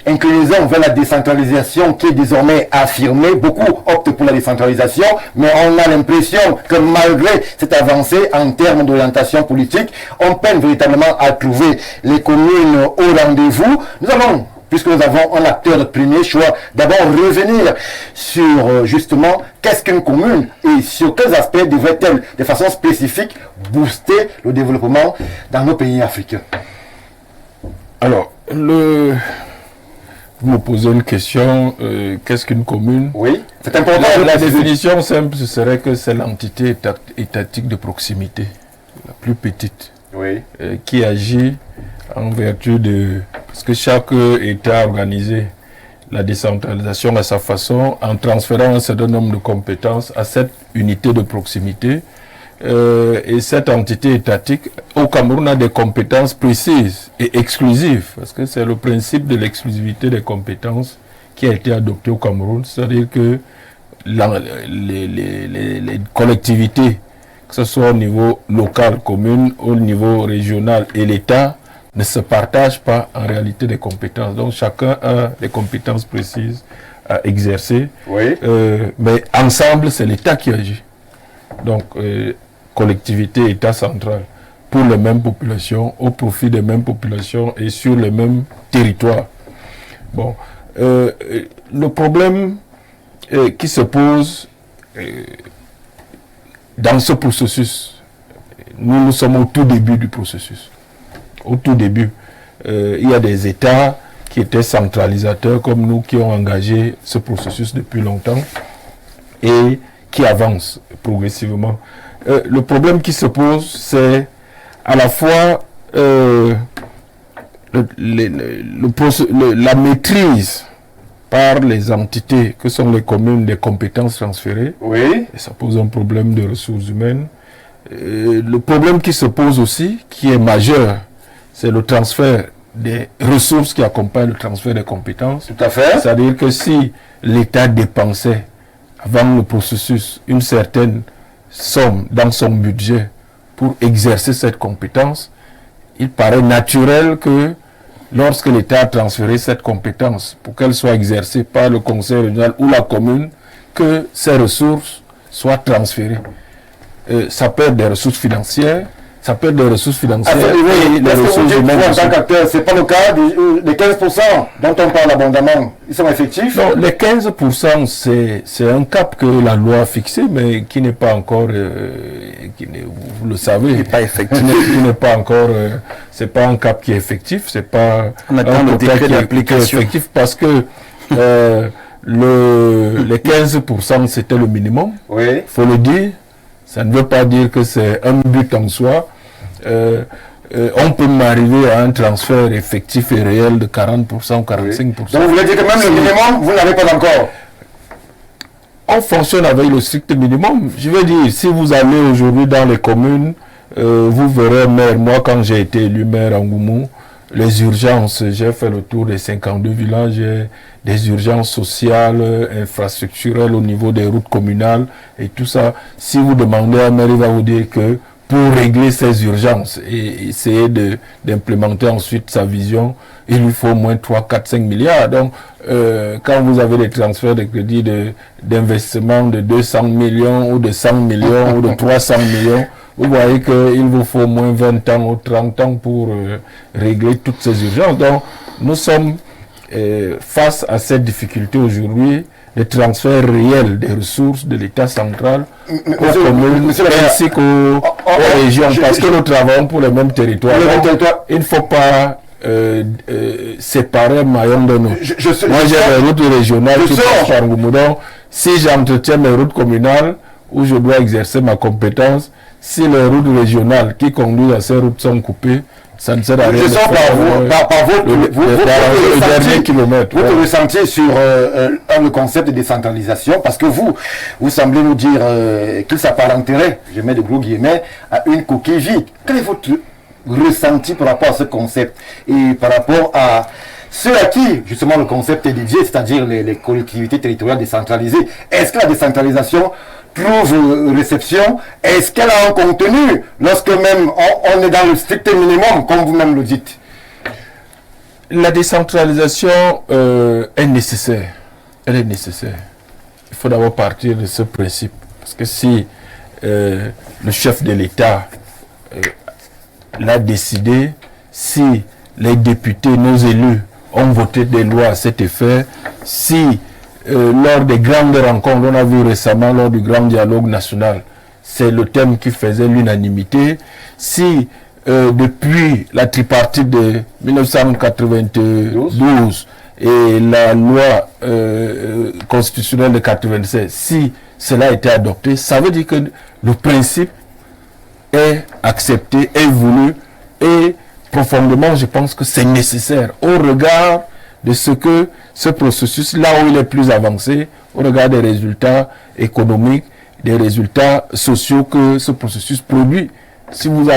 inclinaison vers la décentralisation qui est désormais affirmée. Beaucoup optent pour la décentralisation, mais on a l'impression que malgré cette avancée en termes d'orientation politique, on peine véritablement à trouver les communes au rendez-vous. Nous allons, puisque nous avons un acteur de premier choix, d'abord revenir sur justement qu'est-ce qu'une commune et sur quels aspects devrait-elle de façon spécifique booster le développement dans nos pays africains. Alors, vous me posez une question, qu'est-ce qu'une commune? Oui, c'est important. La définition simple, ce serait que c'est l'entité étatique de proximité, la plus petite, qui agit en vertu de... Parce que chaque État a organisé la décentralisation à sa façon, en transférant un certain nombre de compétences à cette unité de proximité. Et cette entité étatique, au Cameroun, a des compétences précises et exclusives, parce que c'est le principe de l'exclusivité des compétences qui a été adopté au Cameroun, c'est-à-dire que les collectivités, que ce soit au niveau local, commune, au niveau régional et l'État, ne se partagent pas en réalité des compétences. Donc chacun a des compétences précises à exercer, mais ensemble, c'est l'État qui agit. Donc, collectivité, État central, pour les mêmes populations, au profit des mêmes populations et sur les mêmes territoires. Bon, le problème qui se pose dans ce processus, nous sommes au tout début du processus. Au tout début, il y a des États qui étaient centralisateurs comme nous, qui ont engagé ce processus depuis longtemps et qui avancent progressivement. Le problème qui se pose, c'est à la fois la maîtrise par les entités que sont les communes des compétences transférées. Et ça pose un problème de ressources humaines. Le problème qui se pose aussi, qui est majeur, c'est le transfert des ressources qui accompagnent le transfert des compétences. Tout à fait. C'est-à-dire que si l'État dépensait avant le processus une certaine somme dans son budget pour exercer cette compétence, il paraît naturel que lorsque l'État a transféré cette compétence pour qu'elle soit exercée par le conseil régional ou la commune, que ces ressources soient transférées. Ça peut être des ressources financières, ça peut être des ressources financières oui, et les ressources humaines. En tant qu'acteur, ce n'est pas le cas des 15% dont on parle abondamment. Ils sont effectifs? Non, les 15%, c'est un cap que la loi a fixé, mais qui n'est pas encore, vous le savez, Il n'est pas effectif. qui n'est pas encore, c'est pas un cap qui est effectif, c'est pas On attend le décret d'application. effectif parce que les 15% c'était le minimum. Oui. Faut le dire. Ça ne veut pas dire que c'est un but en soi. On peut m'arriver à un transfert effectif et réel de 40% ou 45%. Donc vous voulez dire que même le minimum, vous ne l'avez pas encore? On fonctionne avec le strict minimum. Je veux dire, si vous allez aujourd'hui dans les communes, vous verrez maire. Moi, quand j'ai été élu maire en Goumou, les urgences, j'ai fait le tour des 52 villages, des urgences sociales, infrastructurelles au niveau des routes communales et tout ça. Si vous demandez à un maire, il va vous dire que pour régler ces urgences et essayer d'implémenter ensuite sa vision, il lui faut au moins 3, 4, 5 milliards. Donc, quand vous avez des transferts de crédits d'investissement de 200 millions ou de 100 millions ou de 300 millions, vous voyez qu'il vous faut au moins 20 ans ou 30 ans pour régler toutes ces urgences. Donc, nous sommes face à cette difficulté aujourd'hui, le transfert réel des ressources de l'État central aux communes ainsi qu'aux régions, parce que nous travaillons pour les mêmes territoires. Il ne faut pas séparer Mayom de nous. Moi, j'ai les routes régionales qui passent par Ngoumoudon. Si j'entretiens mes routes communales, où je dois exercer ma compétence, si les routes régionales qui conduisent à ces routes sont coupées, ça ne sert à rien. Je sens par votre dernier kilomètre. Votre ressenti sur le concept de décentralisation, parce que vous semblez nous dire qu'il s'apparenterait, je mets de gros guillemets, à une coquille vide. Quel est votre ressenti par rapport à ce concept et par rapport à ceux à qui, justement, le concept est dédié, c'est-à-dire les collectivités territoriales décentralisées? Est-ce que la décentralisation trouve réception? Est-ce qu'elle a un contenu lorsque même on est dans le strict minimum, comme vous-même le dites? La décentralisation est nécessaire. Elle est nécessaire. Il faut d'abord partir de ce principe. Parce que si le chef de l'État l'a décidé, si les députés, nos élus, ont voté des lois à cet effet, si lors des grandes rencontres, on a vu récemment lors du grand dialogue national, c'est le thème qui faisait l'unanimité. Si depuis la tripartite de 1992 et la loi constitutionnelle de 1996, si cela a été adopté, ça veut dire que le principe est accepté, est voulu et profondément, je pense que c'est nécessaire au regard de ce que ce processus, là où il est plus avancé, au regard des résultats économiques, des résultats sociaux que ce processus produit. Si vous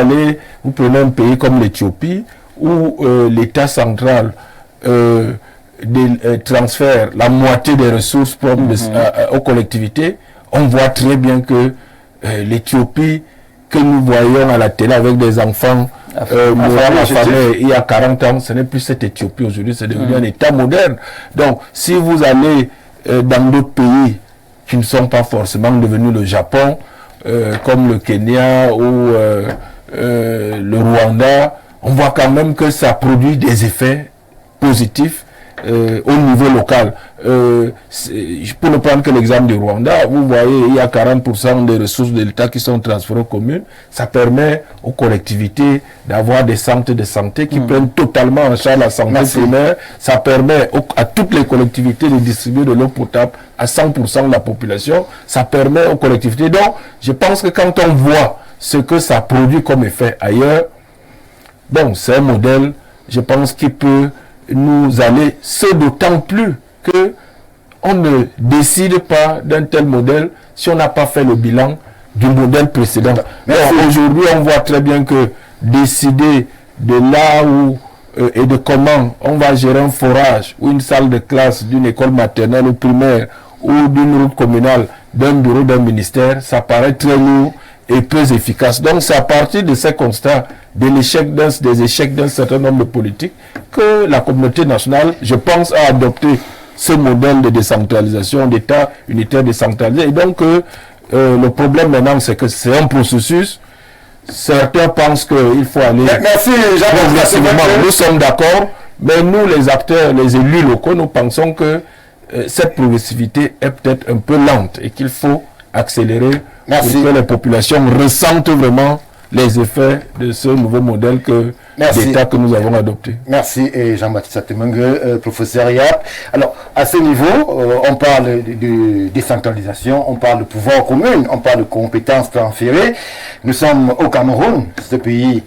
prenez un pays comme l'Éthiopie, où l'État central transfère la moitié des ressources propres aux collectivités, on voit très bien que l'Éthiopie, que nous voyons à la télé avec des enfants mourant affamés il y a 40 ans, ce n'est plus cette Éthiopie aujourd'hui, c'est devenu un État moderne. Donc, si vous allez dans d'autres pays qui ne sont pas forcément devenus le Japon, comme le Kenya ou le Rwanda, on voit quand même que ça produit des effets positifs au niveau local. Pour ne prendre que l'exemple du Rwanda, vous voyez, il y a 40% des ressources de l'État qui sont transférées aux communes. Ça permet aux collectivités d'avoir des centres de santé qui prennent totalement en charge la santé primaire. Ça permet à toutes les collectivités de distribuer de l'eau potable à 100% de la population. Ça permet aux collectivités. Donc, je pense que quand on voit ce que ça produit comme effet ailleurs, bon, c'est un modèle, je pense, qui peut nous aller, ce d'autant plus que on ne décide pas d'un tel modèle si on n'a pas fait le bilan du modèle précédent. Aujourd'hui, on voit très bien que décider de là où et de comment on va gérer un forage ou une salle de classe d'une école maternelle ou primaire ou d'une route communale, d'un bureau d'un ministère, ça paraît très lourd et peu efficace. Donc c'est à partir de ces constats, des échecs d'un certain nombre de politiques, que la communauté nationale, je pense, a adopté ce modèle de décentralisation, d'État unitaire décentralisé. Et donc le problème maintenant, c'est que c'est un processus. Certains pensent qu'il faut aller progressivement. Nous sommes d'accord, mais nous, les acteurs, les élus locaux, nous pensons que cette progressivité est peut-être un peu lente et qu'il faut accélérer pour que les populations ressentent vraiment les effets de ce nouveau modèle d'État que nous avons adopté. Merci et Jean-Baptiste Atemengue, professeur Yap. Alors, à ce niveau, on parle de décentralisation, on parle de pouvoir commun, on parle de compétences transférées. Nous sommes au Cameroun, ce pays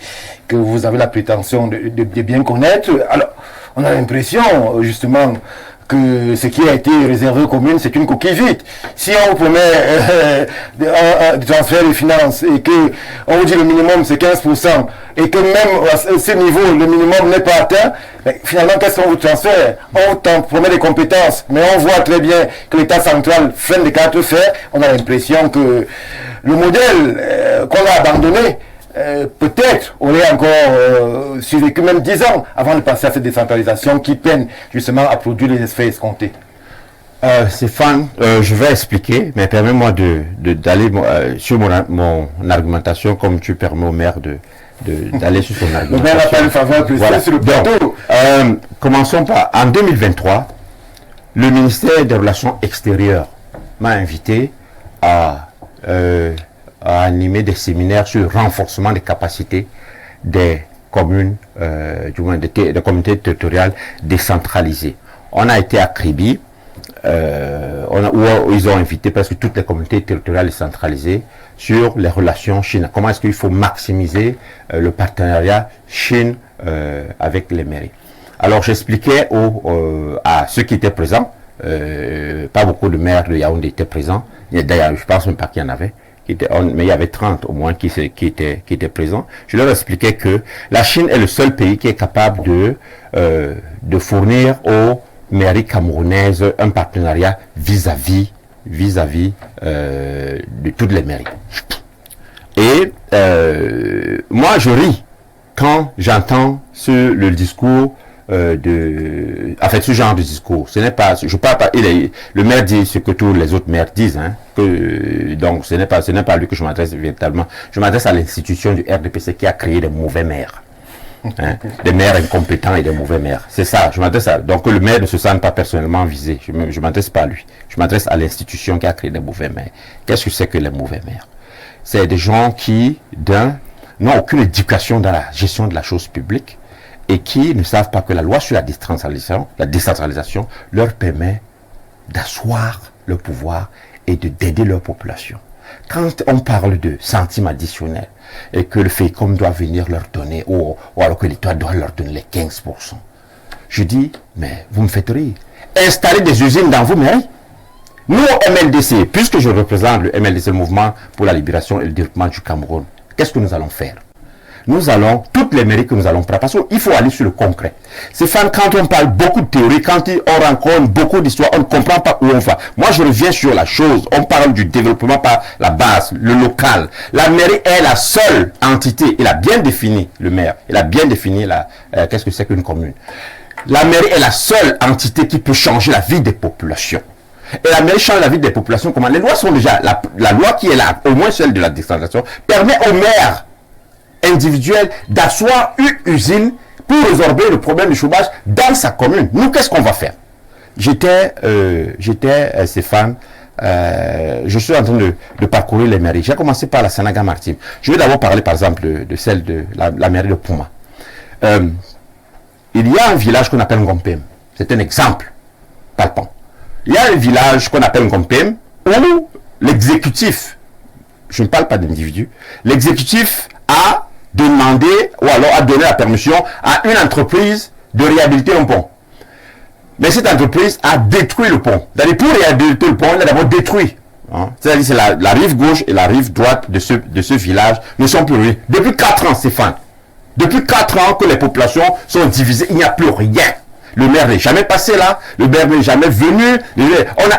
que vous avez la prétention de bien connaître. Alors, on a l'impression, justement, que ce qui a été réservé aux communes, c'est une coquille vide. Si on vous promet un transfert de finances et que on vous dit le minimum c'est 15% et que même à ce niveau le minimum n'est pas atteint, finalement qu'est-ce qu'on vous transfère? On vous promet des compétences, mais on voit très bien que l'État central freine des 4 fers. On a l'impression que le modèle qu'on a abandonné peut-être aurait encore survécu même 10 ans avant de passer à cette décentralisation qui peine justement à produire les effets escomptés. Stéphane, je vais expliquer, mais permets-moi d'aller sur mon argumentation comme tu permets au maire d'aller sur son argumentation. Le maire n'a pas une faveur précise sur le plateau. Commençons par, en 2023, le ministère des Relations extérieures m'a invité à animer des séminaires sur le renforcement des capacités des communes, du moins des communautés territoriales décentralisées. On a été à Kribi, où ils ont invité presque toutes les communautés territoriales décentralisées sur les relations Chine. Comment est-ce qu'il faut maximiser le partenariat Chine avec les mairies. Alors j'expliquais à ceux qui étaient présents, pas beaucoup de maires de Yaoundé étaient présents, d'ailleurs je pense même pas qu'il y en avait, mais il y avait 30 au moins qui étaient présents. Je leur expliquais que la Chine est le seul pays qui est capable de fournir aux mairies camerounaises un partenariat vis-à-vis de toutes les mairies. Et moi je ris quand j'entends le discours ce genre de discours. Ce n'est pas, je parle pas, le maire dit ce que tous les autres maires disent, hein, donc ce n'est pas à lui que je m'adresse véritablement. Je m'adresse à l'institution du RDPC qui a créé des mauvais maires. Hein, des maires incompétents et des mauvais maires. C'est ça, je m'adresse à. Donc le maire ne se sent pas personnellement visé. Je m'adresse pas à lui. Je m'adresse à l'institution qui a créé des mauvais maires. Qu'est-ce que c'est que les mauvais maires? C'est des gens qui, n'ont aucune éducation dans la gestion de la chose publique, et qui ne savent pas que la loi sur la décentralisation leur permet d'asseoir leur pouvoir et d'aider leur population. Quand on parle de centimes additionnels et que le FEICOM doit venir leur donner, ou alors que l'État doit leur donner les 15%, je dis, mais vous me faites rire. Installez des usines dans vos mairies. Nous, au MLDC, puisque je représente le MLDC, le Mouvement pour la libération et le développement du Cameroun, qu'est-ce que nous allons faire? Nous allons, toutes les mairies que nous allons prendre, parce qu'il faut aller sur le concret. Stéphane, quand on parle beaucoup de théorie, quand on rencontre beaucoup d'histoires, on ne comprend pas où on va. Moi, je reviens sur la chose. On parle du développement par la base, le local. La mairie est la seule entité. Il a bien défini, le maire, il a bien défini qu'est-ce que c'est qu'une commune. La mairie est la seule entité qui peut changer la vie des populations. Et la mairie change la vie des populations. Comment? Les lois sont déjà, la loi qui est là, au moins celle de la décentralisation, permet au maire individuel d'asseoir une usine pour résorber le problème du chômage dans sa commune. Nous, qu'est-ce qu'on va faire? J'étais Stéphane, je suis en train de parcourir les mairies. J'ai commencé par la Sanaga Maritime. Je vais d'abord parler par exemple de celle de la mairie de Pouma. Il y a un village qu'on appelle Ngompem. C'est un exemple palpant. Il y a un village qu'on appelle Ngompem où l'exécutif, je ne parle pas d'individu, l'exécutif a demandé ou alors a donné la permission à une entreprise de réhabiliter un pont. Mais cette entreprise a détruit le pont. Pour réhabiliter le pont, elle a d'abord détruit. Hein? C'est-à-dire que la rive gauche et la rive droite de ce village ne sont plus reliées. Depuis 4 ans, Stéphane. Depuis 4 ans que les populations sont divisées, il n'y a plus rien. Le maire n'est jamais passé là, le maire n'est jamais venu.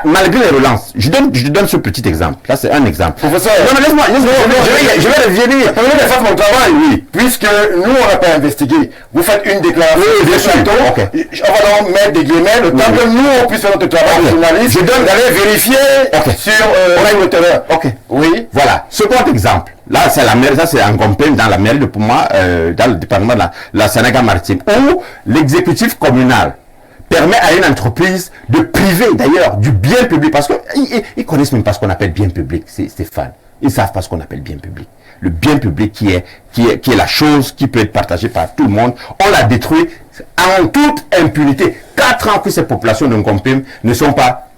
Malgré les relances, je donne ce petit exemple. Là, c'est un exemple. Professeur, non, mais laisse-moi, je vais revenir. Permettez de faire mon travail, oui. Puisque nous, on n'a pas investigué. Vous faites une déclaration bien sûr. Okay. On va donc mettre des guillemets, le temps que nous, on puisse faire notre travail de journaliste. Je donne d'aller vérifier sur le terrain. Ok. Oui. Voilà. Second exemple. Là, c'est la mairie, ça c'est en Gompem, dans la mairie de Pouma, dans le département de la Sénégal-Maritime, où l'exécutif communal permet à une entreprise de priver d'ailleurs du bien public, parce qu'ils connaissent même pas ce qu'on appelle bien public, Stéphane. Ils savent pas ce qu'on appelle bien public. Le bien public qui est la chose qui peut être partagée par tout le monde, on l'a détruit en toute impunité. 4 ans que ces populations de Gompem ne sont pas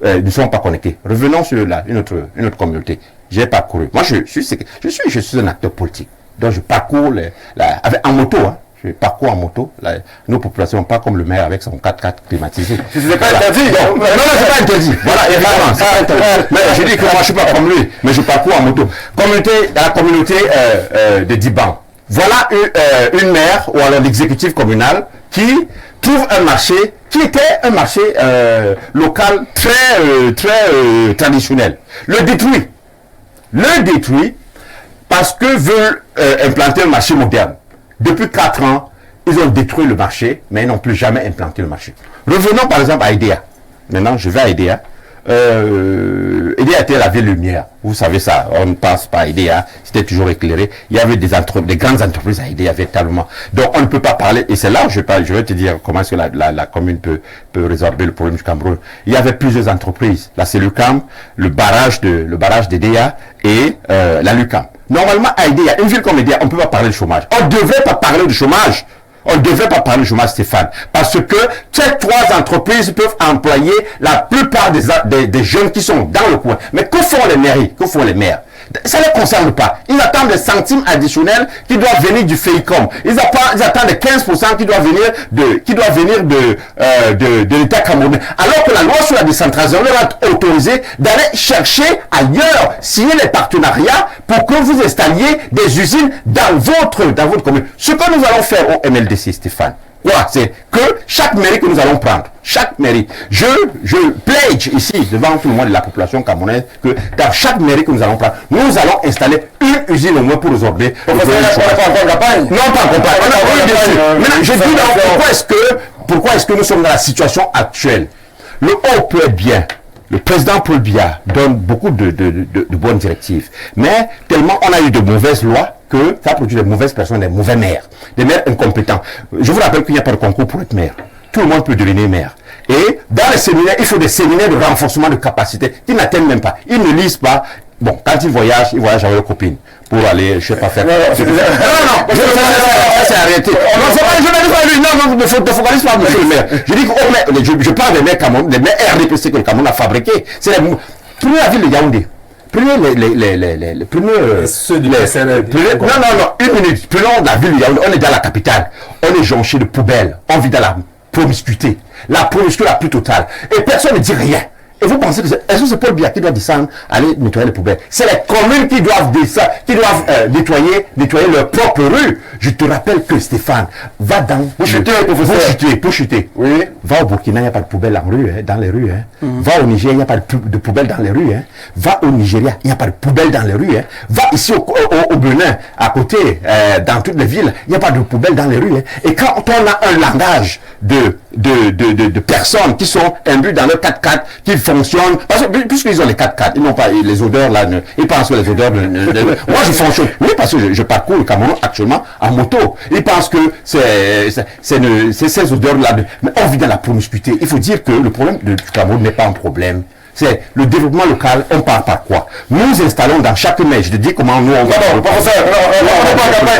connectées. Revenons sur une autre communauté. J'ai parcouru. Moi, je suis un acteur politique. Donc, je parcours en moto, hein. Je parcours en moto. Nos populations, pas comme le maire avec son 4x4 climatisé. C'est pas interdit. Non, c'est pas interdit. Voilà, évidemment, c'est pas interdit. Mais je dis que moi, je suis pas comme lui, mais je parcours en moto. La communauté de Diban. Voilà une maire, ou alors l'exécutif communal, qui trouve un marché, qui était un marché local très traditionnel. Le détruit parce que veulent implanter un marché moderne. Depuis 4 ans, ils ont détruit le marché, mais ils n'ont plus jamais implanté le marché. Revenons par exemple à Idea. Maintenant, je vais à Idea. Idea était la ville lumière. Vous savez ça, on ne passe pas à Idea, c'était toujours éclairé. Il y avait des grandes entreprises à Idea véritablement. Donc on ne peut pas parler, et c'est là où je vais te dire comment est-ce que la commune peut résorber le problème du Cameroun. Il y avait plusieurs entreprises, la Celucam, le barrage d'Idea et la Lucam. Normalement à Idea, une ville comme Idea, on ne peut pas parler de chômage. On ne devrait pas parler de chômage. On ne devrait pas parler de chômage, Stéphane, parce que ces 3 entreprises peuvent employer la plupart des jeunes qui sont dans le coin. Mais que font les mairies? Que font les maires? Ça ne les concerne pas. Ils attendent des centimes additionnels qui doivent venir du FEICOM. Ils attendent des 15% qui doivent venir de l'État camerounais. Alors que la loi sur la décentralisation leur a autorisé d'aller chercher ailleurs, signer les partenariats pour que vous installiez des usines dans votre commune. Ce que nous allons faire au MLDC, Stéphane, voilà, c'est que chaque mairie que nous allons prendre, chaque mairie, je pledge ici devant tout le monde de la population camerounaise que dans chaque mairie que nous allons prendre, nous allons installer une usine au moins pour résorber. Non, pas en campagne. Maintenant, je dis donc, pourquoi est-ce que nous sommes dans la situation actuelle? Le haut peut être bien. Le président Paul Biya donne beaucoup de bonnes directives. Mais tellement on a eu de mauvaises lois que ça produit de mauvaises personnes, des mauvais maires, des maires incompétents. Je vous rappelle qu'il n'y a pas de concours pour être maire. Tout le monde peut devenir maire. Et dans les séminaires, il faut des séminaires de renforcement de capacité qu'ils n'atteignent même pas. Ils ne lisent pas. Bon, quand ils voyagent avec leurs copines pour aller, je sais pas faire. Non, c'est arrêté. Non, c'est pas, je ne focalise pas, monsieur le maire. Je dis que, je parle des maires Cameroun, des maires RDPC que le Cameroun a fabriqués. C'est prenez la ville de Yaoundé. Prenez une minute. Prenons la ville de Yaoundé. On est dans la capitale. On est jonché de poubelles. On vit dans la promiscuité. La promiscuité la plus totale. Et personne ne dit rien. Et vous pensez que c'est Paul Biya qui doit descendre, aller nettoyer les poubelles? C'est les communes qui doivent descendre, qui doivent nettoyer leur propre rue. Je te rappelle que Stéphane, va dans... Pour chuter. Oui. Va au Burkina, il n'y a pas de poubelle en rue, dans les rues. Va au Niger, il n'y a pas de poubelle dans les rues. Va au Nigeria, il n'y a pas de poubelle dans les rues. Va ici au Benin, à côté, dans toutes les villes, il n'y a pas de poubelle dans les rues. Et quand on a un langage de personnes qui sont imbues dans leur 4x4, qui fonctionnent, parce que puisqu'ils ont les 4x4, ils n'ont pas les odeurs là, ils pensent que les odeurs moi je fonctionne, oui, parce que je parcours le Cameroun actuellement en moto, ils pensent que c'est ces odeurs là, mais on vit dans la promiscuité. Il faut dire que le problème du Cameroun n'est pas un problème. C'est le développement local, on part par quoi? Nous installons dans chaque maire, je te dis comment nous on va...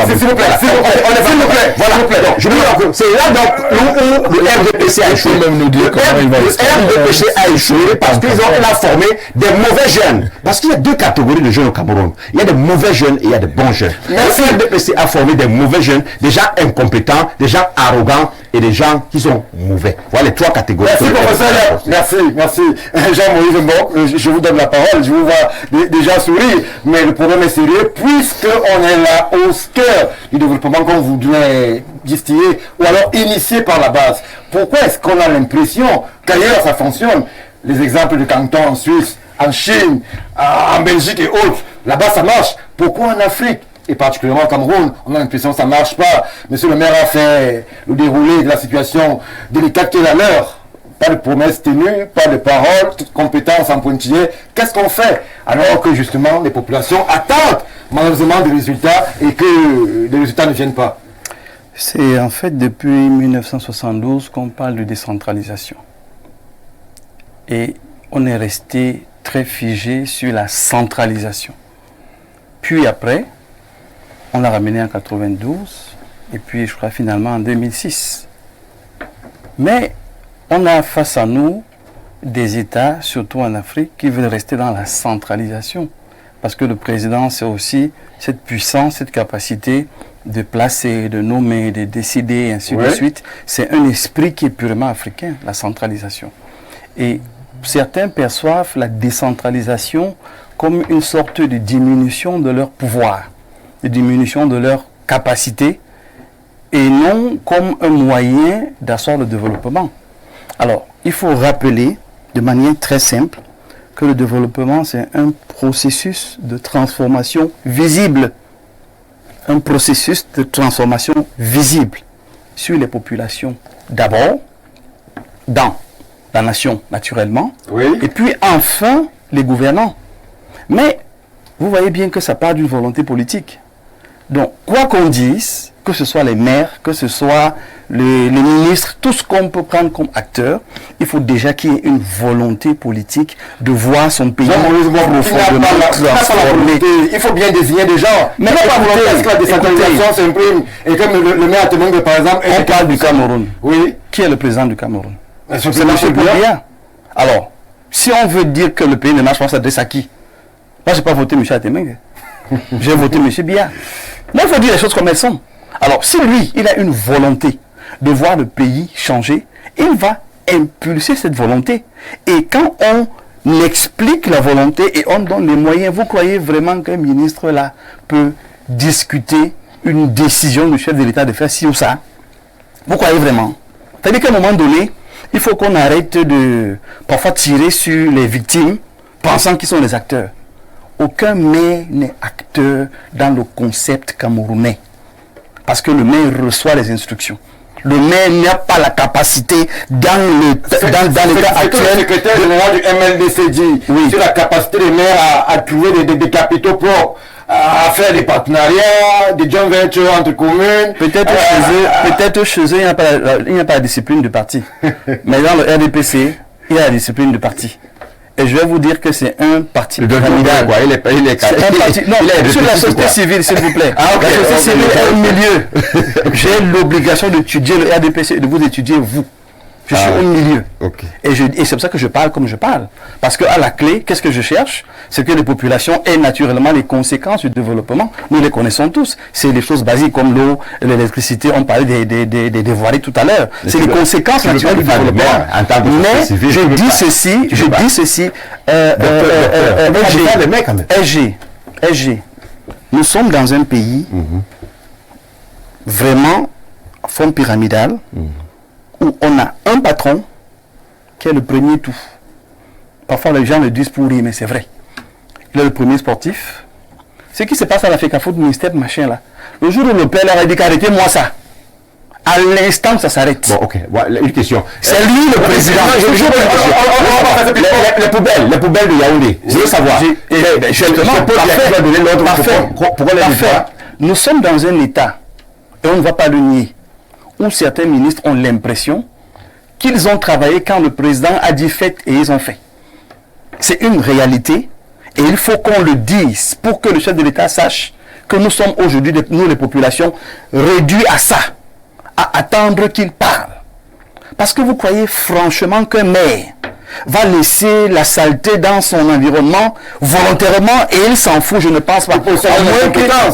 S'il vous plaît, voilà, je veux dire que c'est là donc où le RDPC a échoué. Le RDPC a échoué parce qu'ils ont formé des mauvais jeunes. Parce qu'il y a 2 catégories de jeunes au Cameroun. Il y a des mauvais jeunes et il y a des bons jeunes. Le RDPC a formé des mauvais jeunes, des gens incompétents, des gens arrogants, et des gens qui sont mauvais. Voilà les 3 catégories. Merci professeur, merci. Jean-Moïse Mbok, je vous donne la parole, je vous vois déjà sourire, mais le problème est sérieux puisqu'on est là au cœur du développement qu'on voudrait distiller ou alors initier par la base. Pourquoi est-ce qu'on a l'impression qu'ailleurs ça fonctionne? Les exemples de Canton en Suisse, en Chine, en Belgique et autres, là-bas ça marche. Pourquoi en Afrique et particulièrement au Cameroun, on a l'impression que ça ne marche pas? Monsieur le maire a fait le déroulé de la situation délicate qui est la leur. Pas de promesses tenues, pas de paroles, toute compétence en pointillé. Qu'est-ce qu'on fait? Alors que justement les populations attendent malheureusement des résultats et que les résultats ne viennent pas. C'est en fait depuis 1972 qu'on parle de décentralisation. Et on est resté très figé sur la centralisation. Puis après, on l'a ramené en 92 et puis je crois finalement en 2006. Mais on a face à nous des États, surtout en Afrique, qui veulent rester dans la centralisation. Parce que le président, c'est aussi cette puissance, cette capacité de placer, de nommer, de décider, et ainsi de suite. C'est un esprit qui est purement africain, la centralisation. Et certains perçoivent la décentralisation comme une sorte de diminution de leur pouvoir, de diminution de leur capacité, et non comme un moyen d'asseoir le développement. Alors, il faut rappeler de manière très simple que le développement, c'est un processus de transformation visible. Un processus de transformation visible sur les populations d'abord, dans la nation naturellement, et puis enfin les gouvernants. Mais vous voyez bien que ça part d'une volonté politique. Donc, quoi qu'on dise, que ce soit les maires, que ce soit les ministres, tout ce qu'on peut prendre comme acteur, il faut déjà qu'il y ait une volonté politique de voir son pays profondément transformé. Il faut bien désigner des gens. Mais non, pas volonté, est-ce que la décentralisation s'imprime? Et comme le maire témoigne, par exemple... On parle du Cameroun. Oui. Qui est le président du Cameroun? C'est M. Biya. Alors, si on veut dire que le pays ne marche pas, ça s'adresse à qui? Moi, je n'ai pas voté M. Atemengue. J'ai voté M. Biya. Moi, il faut dire les choses comme elles sont. Alors, si lui, il a une volonté de voir le pays changer, il va impulser cette volonté. Et quand on explique la volonté et on donne les moyens, vous croyez vraiment qu'un ministre là peut discuter une décision du chef de l'État de faire ci ou ça? Vous croyez vraiment? C'est-à-dire qu'à un moment donné, il faut qu'on arrête de parfois tirer sur les victimes pensant qu'ils sont les acteurs. Aucun maire n'est acteur dans le concept camerounais. Parce que le maire reçoit les instructions. Le maire n'a pas la capacité dans l'état actuel. Le secrétaire général du MLDC dit sur la capacité des maires à trouver des capitaux propres, à faire des partenariats, des joint ventures entre communes. Peut-être chez eux, il n'y a pas la discipline de parti. Mais dans le RDPC, il y a la discipline de parti. Et je vais vous dire que c'est un parti pyramidal. Sur la société civile, s'il vous plaît. La société civile est un milieu. J'ai l'obligation d'étudier le RDPC et de vous étudier vous. Je suis au milieu. Et c'est pour ça que je parle comme je parle. Parce qu'à la clé, qu'est-ce que je cherche? C'est que les populations aient naturellement les conséquences du développement. Nous les connaissons tous. C'est les choses basiques comme l'eau, l'électricité. On parlait des voiries tout à l'heure. C'est les conséquences naturelles du développement. Mais je dis ceci, SG, nous sommes dans un pays vraiment en forme pyramidale, où on a un patron qui est le premier tout. Parfois les gens le disent pour rire, mais c'est vrai. Il est le premier sportif. Ce qui se passe à la FECAFOOT, ministère machin là. Le jour où le père leur a dit qu'arrêtez-moi ça, à l'instant ça s'arrête. Bon, ok. Voilà, une question. C'est lui le président. Les poubelles de Yaoundé. Je veux savoir. Parfait. Nous sommes dans un état, et on ne va pas le nier, où certains ministres ont l'impression qu'ils ont travaillé quand le président a dit faites et ils ont fait. C'est une réalité et il faut qu'on le dise pour que le chef de l'État sache que nous sommes aujourd'hui, nous les populations, réduits à ça, à attendre qu'il parle. Parce que vous croyez franchement qu'un maire va laisser la saleté dans son environnement volontairement et il s'en fout, je ne pense pas.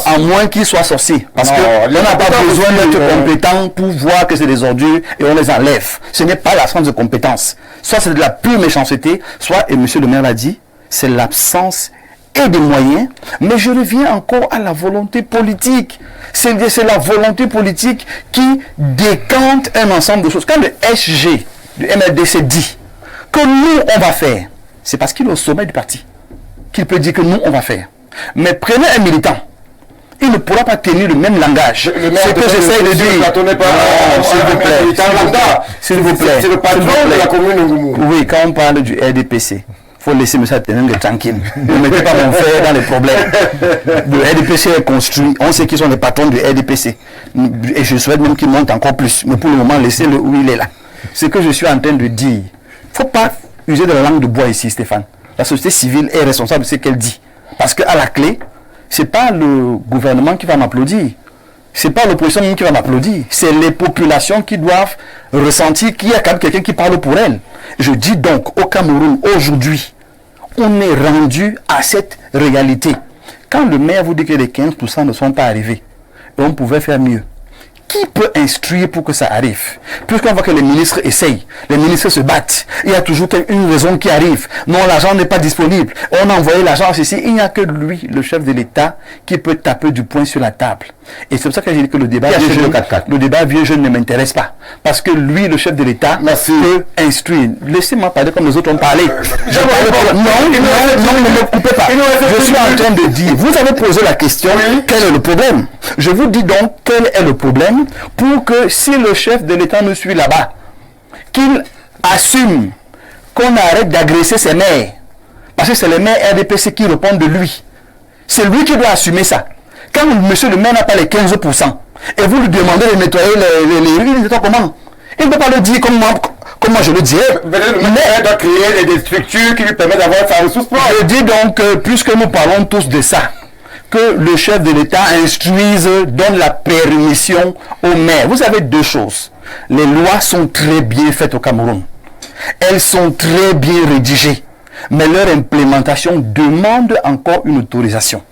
À moins qu'il soit sorcier. Parce qu'on n'a pas besoin d'être compétent pour voir que c'est des ordures et on les enlève. Ce n'est pas l'absence de compétence. Soit c'est de la pure méchanceté, soit, et monsieur le maire l'a dit, c'est l'absence et des moyens, mais je reviens encore à la volonté politique. C'est la volonté politique qui décante un ensemble de choses. Quand le SG du MLDC dit que nous, on va faire, c'est parce qu'il est au sommet du parti qu'il peut dire que nous, on va faire. Mais prenez un militant, il ne pourra pas tenir le même langage. C'est que j'essaie de dire. S'il vous plaît. S'il vous plaît. C'est le patron de la commune Ngoumou. Oui, quand on parle du RDPC, il faut laisser M. Tenenge tranquille. Ne mettez pas mon frère dans les problèmes. Le RDPC est construit. On sait qu'ils sont les patrons du RDPC. Et je souhaite même qu'ils montent encore plus. Mais pour le moment, laissez-le où il est là. Ce que je suis en train de dire, il ne faut pas user de la langue de bois ici, Stéphane. La société civile est responsable de ce qu'elle dit. Parce qu'à la clé, ce n'est pas le gouvernement qui va m'applaudir. Ce n'est pas l'opposition qui va m'applaudir. C'est les populations qui doivent ressentir qu'il y a quand même quelqu'un qui parle pour elles. Je dis donc, au Cameroun, aujourd'hui, on est rendu à cette réalité. Quand le maire vous dit que les 15% ne sont pas arrivés, et on pouvait faire mieux, qui peut instruire pour que ça arrive? Puisqu'on voit que les ministres essayent, les ministres se battent, il y a toujours une raison qui arrive. Non, l'argent n'est pas disponible. On a envoyé l'argent ici. Il n'y a que lui, le chef de l'État, qui peut taper du poing sur la table. Et c'est pour ça que j'ai dit que le débat vieux jeune ne m'intéresse pas. Parce que lui, le chef de l'État, peut instruire. Laissez-moi parler comme les autres ont parlé. Non, ne me coupez pas. Je suis en train de dire, vous avez posé la question, quel est le problème? Je vous dis donc, quel est le problème pour que si le chef de l'État nous suit là-bas, qu'il assume qu'on arrête d'agresser ses maires. Parce que c'est les maires RDPC qui répondent de lui. C'est lui qui doit assumer ça. Quand monsieur le maire n'a pas les 15%, et vous lui demandez de nettoyer les rues, il nettoie comment? Il ne peut pas le dire comme moi je le dirais. Le maire doit créer des structures qui lui permettent d'avoir sa ressource propre. Je dis donc, puisque nous parlons tous de ça, que le chef de l'État instruise, donne la permission au maire. Vous avez deux choses. Les lois sont très bien faites au Cameroun. Elles sont très bien rédigées. Mais leur implémentation demande encore une autorisation.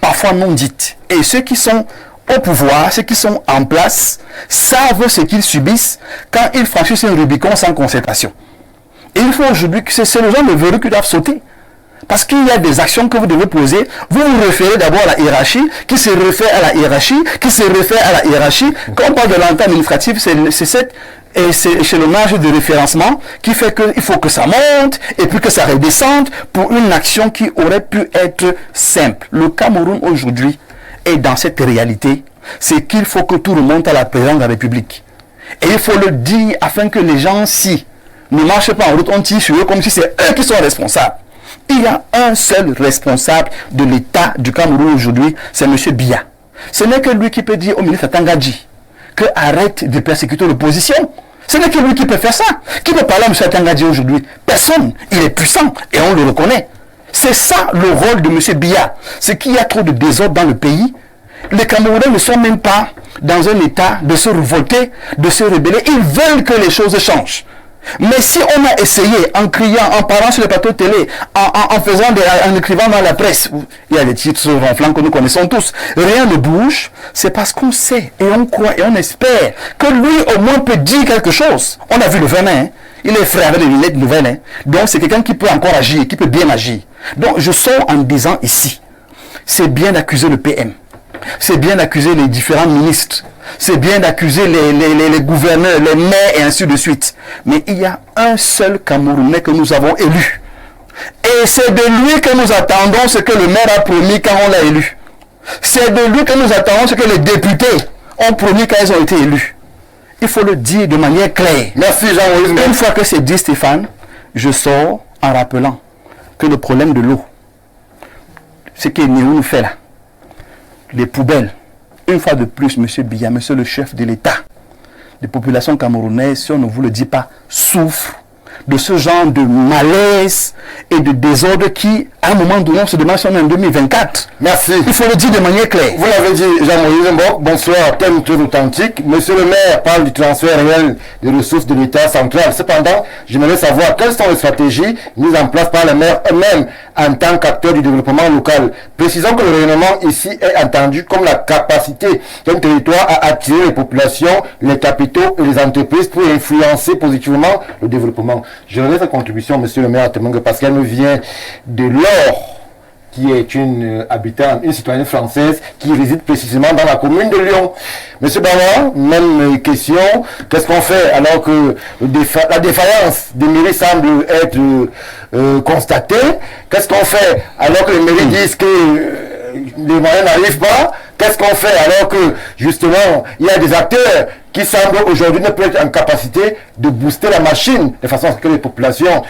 Parfois non dite. Et ceux qui sont au pouvoir, ceux qui sont en place, savent ce qu'ils subissent quand ils franchissent un Rubicon sans concertation. Et il faut aujourd'hui que c'est le genre de verrou qui doivent sauter. Parce qu'il y a des actions que vous devez poser. Vous vous référez d'abord à la hiérarchie, qui se réfère à la hiérarchie, qui se réfère à la hiérarchie. Quand on parle de l'entente administrative, c'est cet échelonnage de référencement qui fait qu'il faut que ça monte et puis que ça redescende pour une action qui aurait pu être simple. Le Cameroun aujourd'hui est dans cette réalité. C'est qu'il faut que tout remonte à la présidence de la République. Et il faut le dire afin que les gens, si ne marchent pas en route, on tire sur eux comme si c'est eux qui sont responsables. Il y a un seul responsable de l'État du Cameroun aujourd'hui, c'est M. Biya. Ce n'est que lui qui peut dire au ministre Tangadji que arrête de persécuter l'opposition. Ce n'est que lui qui peut faire ça. Qui peut parler à M. Tangadji aujourd'hui? Personne. Il est puissant et on le reconnaît. C'est ça le rôle de M. Biya. C'est qu'il y a trop de désordre dans le pays. Les Camerounais ne sont même pas dans un état de se révolter, de se rebeller. Ils veulent que les choses changent. Mais si on a essayé en criant, en parlant sur les plateaux de télé, en écrivant dans la presse, il y a des titres ronflants que nous connaissons tous, rien ne bouge, c'est parce qu'on sait et on croit et on espère que lui au moins peut dire quelque chose. On a vu le Venin, hein? Il est frère avec les lunettes nouvelles, hein? Donc c'est quelqu'un qui peut encore agir, qui peut bien agir. Donc je sors en disant ici, c'est bien d'accuser le PM, c'est bien d'accuser les différents ministres, c'est bien d'accuser les gouverneurs, les maires et ainsi de suite. Mais il y a un seul Camerounais que nous avons élu. Et c'est de lui que nous attendons ce que le maire a promis quand on l'a élu. C'est de lui que nous attendons ce que les députés ont promis quand ils ont été élus. Il faut le dire de manière claire. Merci Jean-Maurice. Une fois que c'est dit, Stéphane, je sors en rappelant que le problème de l'eau, ce que Néou nous fait là, les poubelles, une fois de plus, M. Biya, monsieur le chef de l'État, les populations camerounaises, si on ne vous le dit pas, souffrent de ce genre de malaise et de désordre qui, à un moment donné, on se demande si on est en 2024. Merci. Il faut le dire de manière claire. Vous l'avez dit, Jean-Moïse Mbok, bonsoir, thème très authentique. Monsieur le maire parle du transfert réel des ressources de l'État central. Cependant, j'aimerais savoir quelles sont les stratégies mises en place par les maires eux-mêmes en tant qu'acteurs du développement local. Précisons que le rayonnement ici est entendu comme la capacité d'un territoire à attirer les populations, les capitaux et les entreprises pour influencer positivement le développement. Je laisse cette contribution, monsieur le maire Temengue, parce qu'elle nous vient de Laure, qui est une habitante, une citoyenne française qui réside précisément dans la commune de Lyon. Monsieur Bawa, même question, qu'est-ce qu'on fait alors que la défaillance des mairies semble être constatée? Qu'est-ce qu'on fait alors que les mairies disent que les moyens n'arrivent pas? Qu'est-ce qu'on fait alors que, justement, il y a des acteurs qui semblent aujourd'hui ne plus être en capacité de booster la machine de façon à ce que les populations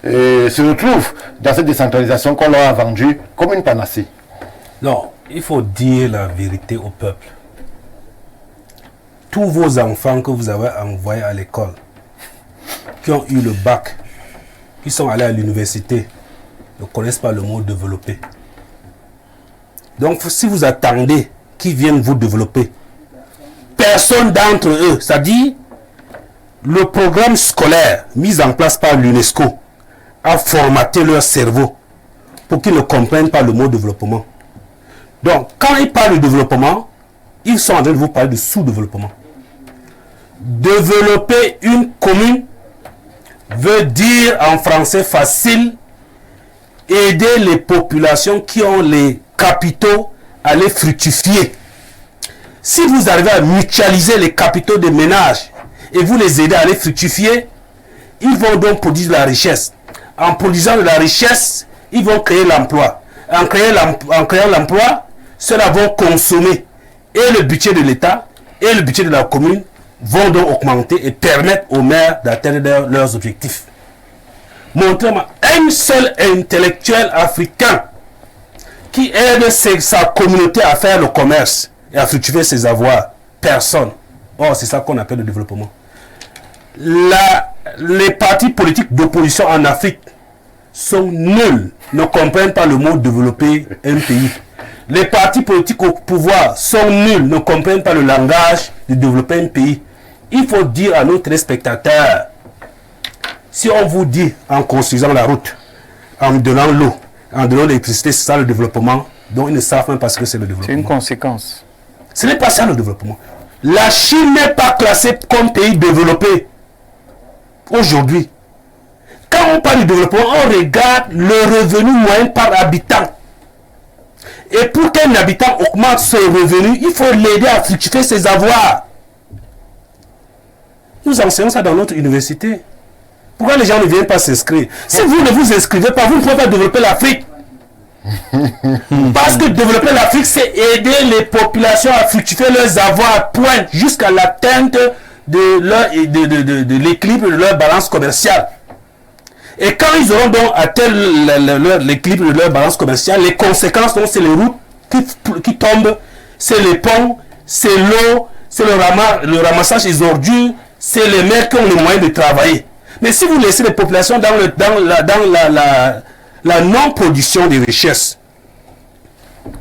se retrouvent dans cette décentralisation qu'on leur a vendue comme une panacée? Non, il faut dire la vérité au peuple. Tous vos enfants que vous avez envoyés à l'école, qui ont eu le bac, qui sont allés à l'université, ne connaissent pas le mot développer. Donc, si vous attendez qu'ils viennent vous développer, personne d'entre eux, c'est-à-dire le programme scolaire mis en place par l'UNESCO, a formaté leur cerveau pour qu'ils ne comprennent pas le mot développement. Donc, quand ils parlent de développement, ils sont en train de vous parler de sous-développement. Développer une commune veut dire en français facile aider les populations qui ont les capitaux à les fructifier. Si vous arrivez à mutualiser les capitaux des ménages et vous les aidez à les fructifier, ils vont donc produire de la richesse. En produisant de la richesse, ils vont créer l'emploi. En créant l'emploi, ceux-là vont consommer. Et le budget de l'État et le budget de la commune vont donc augmenter et permettre aux maires d'atteindre leurs objectifs. Montrez-moi un seul intellectuel africain qui aide sa communauté à faire le commerce et à fructifier ses avoirs. Personne. Or, c'est ça qu'on appelle le développement. Les partis politiques d'opposition en Afrique sont nuls, ne comprennent pas le mot développer un pays. Les partis politiques au pouvoir sont nuls, ne comprennent pas le langage de développer un pays. Il faut dire à nos téléspectateurs, si on vous dit en construisant la route, en donnant l'eau, en donnant l'électricité, c'est ça le développement, donc ils ne savent même pas ce que c'est le développement. C'est une conséquence. Ce n'est pas ça le développement. La Chine n'est pas classée comme pays développé aujourd'hui. Quand on parle de développement, on regarde le revenu moyen par habitant. Et pour qu'un habitant augmente ses revenus, il faut l'aider à fructifier ses avoirs. Nous enseignons ça dans notre université. Pourquoi les gens ne viennent pas s'inscrire? Si vous ne vous inscrivez pas, vous ne pouvez pas développer l'Afrique. Parce que développer l'Afrique, c'est aider les populations à fructifier leurs avoirs, point, jusqu'à l'atteinte de l'équilibre de leur balance commerciale. Et quand ils auront donc atteint l'équilibre de leur balance commerciale, les conséquences, c'est les routes qui tombent, c'est les ponts, c'est l'eau, c'est le ramassage des ordures, c'est les maires qui ont les moyens de travailler. Mais si vous laissez les populations dans la non-production des richesses,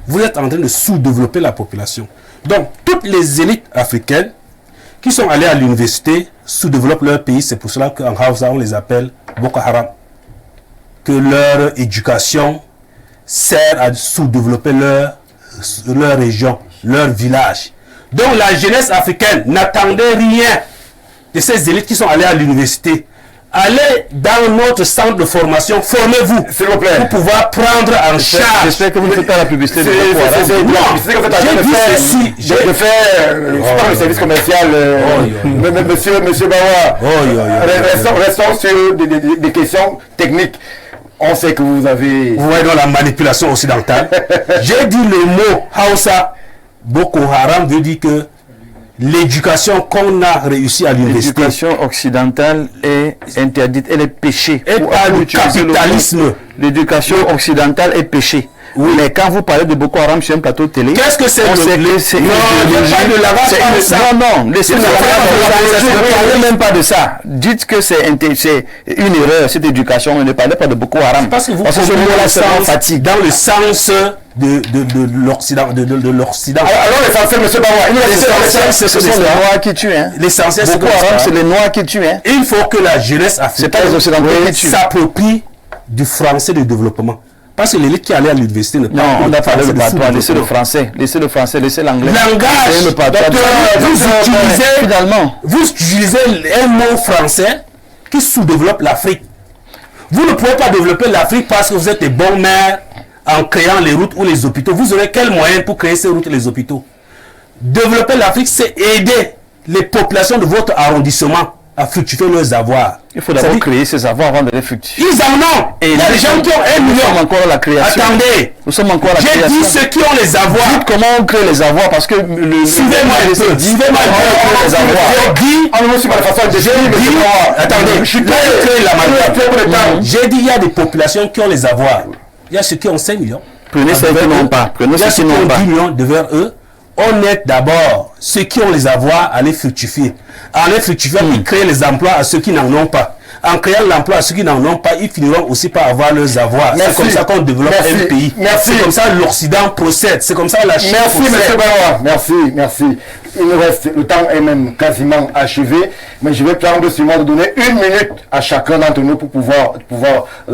vous êtes en train de sous-développer la population. Donc, toutes les élites africaines qui sont allées à l'université sous-développent leur pays. C'est pour cela qu'en Hausa, on les appelle Boko Haram. Que leur éducation sert à sous-développer leur région, leur village. Donc, la jeunesse africaine n'attendait rien de ces élites qui sont allées à l'université. Allez dans notre centre de formation, formez-vous, s'il vous plaît, pour pouvoir prendre en charge. J'espère que vous ne faites pas la publicité de Je fais le service commercial. Monsieur Bawa, restons sur des questions techniques. On sait que vous avez... Vous voyez dans la manipulation occidentale. J'ai dit le mot Hausa, Boko Haram veut dire que l'éducation qu'on a réussi à l'université. L'éducation occidentale est interdite, elle est péchée. Et par le capitalisme. L'éducation occidentale est péchée. mais quand vous parlez de Boko Haram sur un plateau de télé, qu'est-ce que c'est on sait que c'est non, il n'y a pas de lavage de ça. Non, laissez-moi ne parlez même pas de ça. Dites que c'est une erreur, cette éducation. Ne parlez pas de Boko Haram. Parce que vous ce mot-là, ça fatigue. Dans le sens de l'Occident. Alors l'essentiel, M. Bawa, ce sont les Noirs qui tuent. L'essentiel, c'est Boko Haram, c'est les Noirs qui tuent. Il faut que la jeunesse africaine s'approprie du français de développement. Parce que l'élite qui allait à l'université ne parle pas. Non, on a parlé de patois. Laissez le français, laissez l'anglais. Langage. Vous utilisez un mot français qui sous-développe l'Afrique. Vous ne pouvez pas développer l'Afrique parce que vous êtes des bons maires en créant les routes ou les hôpitaux. Vous aurez quel moyen pour créer ces routes et les hôpitaux? Développer l'Afrique, c'est aider les populations de votre arrondissement à fructifier leurs avoirs. Il faut d'abord créer ces avoirs avant de les fructifier. Ils en ont. Et il y a des gens qui ont 1 million. Nous sommes encore à la création. Attendez. Nous sommes encore à la création. J'ai dit ceux qui ont les avoirs. Dites comment on crée les avoirs parce que suivez-moi un peu. Suivez-moi les avoirs. Attendez. Je suis pas créé la j'ai dit il y a des populations qui ont les avoirs. Il y a ceux qui ont 5 millions. Prenez ceux qui n'ont pas. Il y a ceux qui ont 10 millions devant eux. On aide d'abord ceux qui ont les avoirs à les fructifier. En les fructifiant, ils créent les emplois à ceux qui n'en ont pas. En créant l'emploi à ceux qui n'en ont pas, ils finiront aussi par avoir leurs avoirs. C'est comme ça qu'on développe un pays. C'est comme ça que l'Occident procède. C'est comme ça que la Chine procède. Merci, M. Bawa. Merci. Il nous reste, le temps est même quasiment achevé, mais je vais prendre sur moi de donner 1 minute à chacun d'entre nous pour pouvoir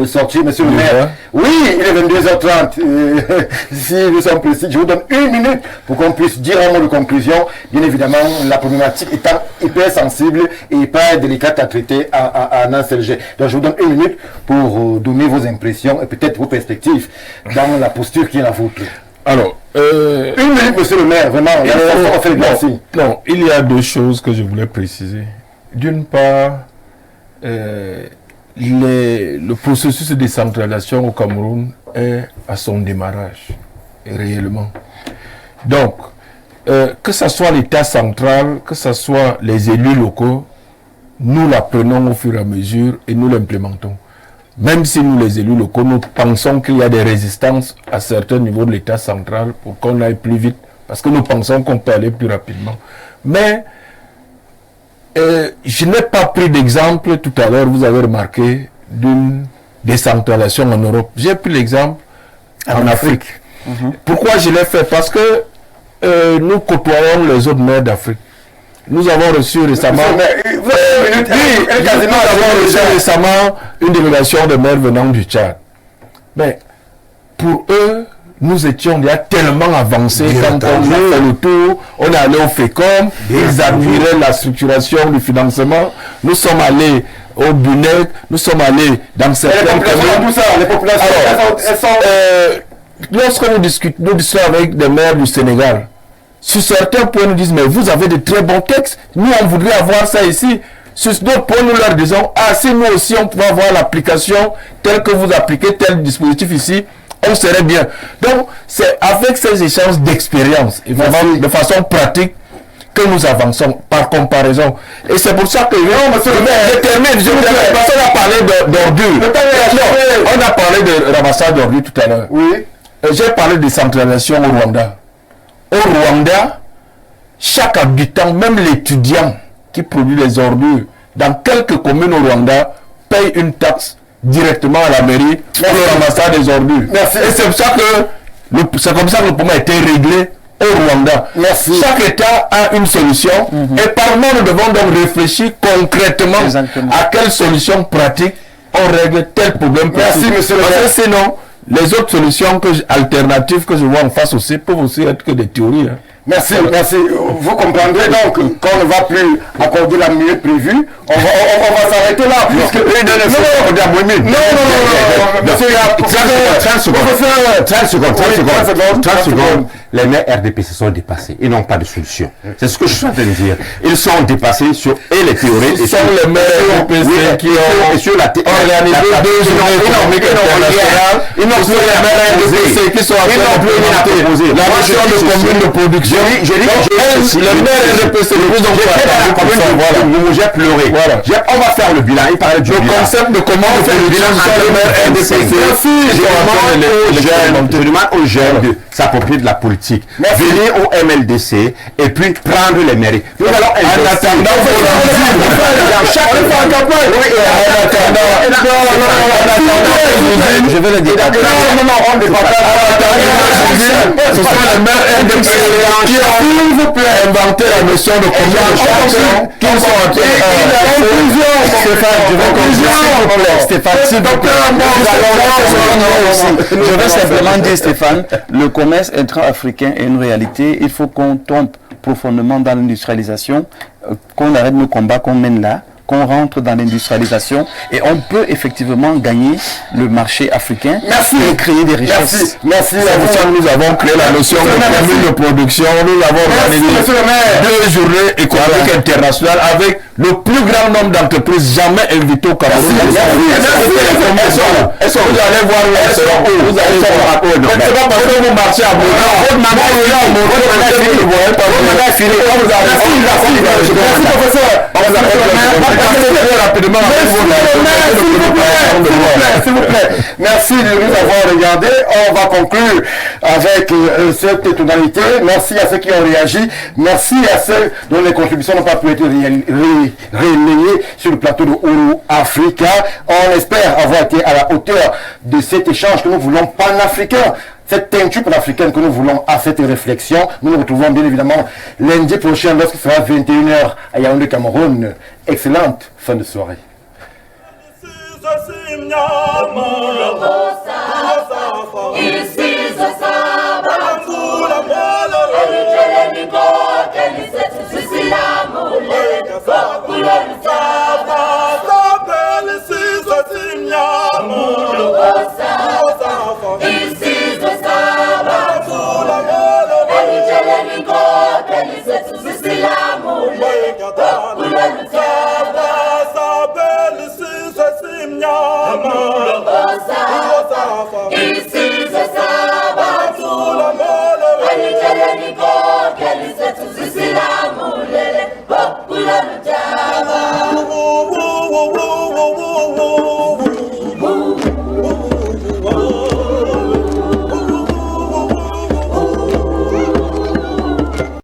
sortir. Monsieur le maire, oui, il est 22h30. Si nous sommes précis, je vous donne 1 minute pour qu'on puisse dire un mot de conclusion. Bien évidemment, la problématique étant hyper sensible et hyper délicate à traiter en un seul jet. Donc je vous donne 1 minute pour donner vos impressions et peut-être vos perspectives dans la posture qui est la vôtre. Alors, 1 minute, monsieur le maire, vraiment. Non, il y a 2 choses que je voulais préciser. D'une part, le processus de décentralisation au Cameroun est à son démarrage, réellement. Donc, que ce soit l'État central, que ce soit les élus locaux, nous l'apprenons au fur et à mesure et nous l'implémentons. Même si nous, les élus locaux, nous pensons qu'il y a des résistances à certains niveaux de l'État central pour qu'on aille plus vite, parce que nous pensons qu'on peut aller plus rapidement. Mais je n'ai pas pris d'exemple tout à l'heure, vous avez remarqué, d'une décentralisation en Europe. J'ai pris l'exemple en Afrique. Pourquoi je l'ai fait? Parce que nous côtoyons les autres maires d'Afrique. Nous avons reçu récemment, une délégation de maires venant du Tchad. Mais pour eux, nous étions déjà tellement avancés quand on a fait le tour, on est allé au FECOM, ils admiraient la structuration du financement. Nous sommes allés au BUNEC, nous sommes allés dans certains communes. Les populations, elles sont... Lorsque nous discutons avec des maires du Sénégal, sur certains points, nous disent, mais vous avez de très bons textes. Nous, on voudrait avoir ça ici. Sur d'autres points, nous leur disons, si nous aussi, on pouvait avoir l'application telle que vous appliquez tel dispositif ici, on serait bien. Donc, c'est avec ces échanges d'expérience, et vraiment de façon pratique, que nous avançons par comparaison. Et c'est pour ça que je termine. On a parlé d'ordures. On a parlé de ramassage d'ordures tout à l'heure. Oui. J'ai parlé de centralisation au Rwanda. Au Rwanda, chaque habitant, même l'étudiant qui produit les ordures, dans quelques communes au Rwanda, paye une taxe directement à la mairie pour le ramassage des ordures. Merci. Et c'est comme ça que le problème a été réglé au Rwanda. Merci. Chaque État a une solution et par moment nous devons donc réfléchir concrètement à quelle solution pratique on règle tel problème. Merci, monsieur le maire. Parce que sinon, les autres solutions alternatives que je vois en face aussi peuvent aussi être que des théories. Merci. Vous comprendrez donc qu'on ne va plus accorder la minute prévue. On va s'arrêter là. Puisque... Non. Monsieur, 30 secondes. les maires RDPC sont dépassés. Ils n'ont pas de solution. C'est ce que je suis en train de dire. Ils sont dépassés sur et les théories. Ce sont les maires RDPC qui ont sur la organisé 2 journées internationales. Ils n'ont plus les maires RDPC qui sont en train d'implémenter la notion de commune de production. Les maires RDPC, j'ai pleuré. On va faire le bilan. Il parlait du bilan. Le concept de commune de production sur les maires RDPC. Je demande aux jeunes de s'approprier de la politique, venir au MLDC et puis prendre les mairies. Nous allons je vais le dire. Ce sont les maires RDPC qui ont, s'il vous plaît, inventé la notion de commune qui sont en train Stéphane, s'il vous plaît. Je veux simplement dire, Stéphane, le commerce intra-africain est une réalité. Il faut qu'on tombe profondément dans l'industrialisation, qu'on arrête le combat qu'on mène là, qu'on rentre dans l'industrialisation et on peut effectivement gagner le marché africain et créer des richesses. Merci. Nous avons créé la notion de commune de production. Nous avons organisé 2 journées économiques internationales avec le plus grand nombre d'entreprises jamais invitées au Cameroun. Est-ce que vous allez voir où elles seront? Vous allez voir. C'est pas parce que vous marchez à Montréal. Votre mandat est là. Merci, professeur. Rapidement. S'il vous plaît. Merci de nous avoir regardé. On va conclure avec cette tonalité. Merci à ceux qui ont réagi. Merci à ceux dont les contributions n'ont pas pu être relayées sur le plateau de Ouro Africa. On espère avoir été à la hauteur de cet échange que nous voulons panafricain. Cette teinture panafricaine que nous voulons à cette réflexion. Nous nous retrouvons bien évidemment lundi prochain lorsqu'il sera 21h à Yaoundé, Cameroun. Excellente fin de soirée.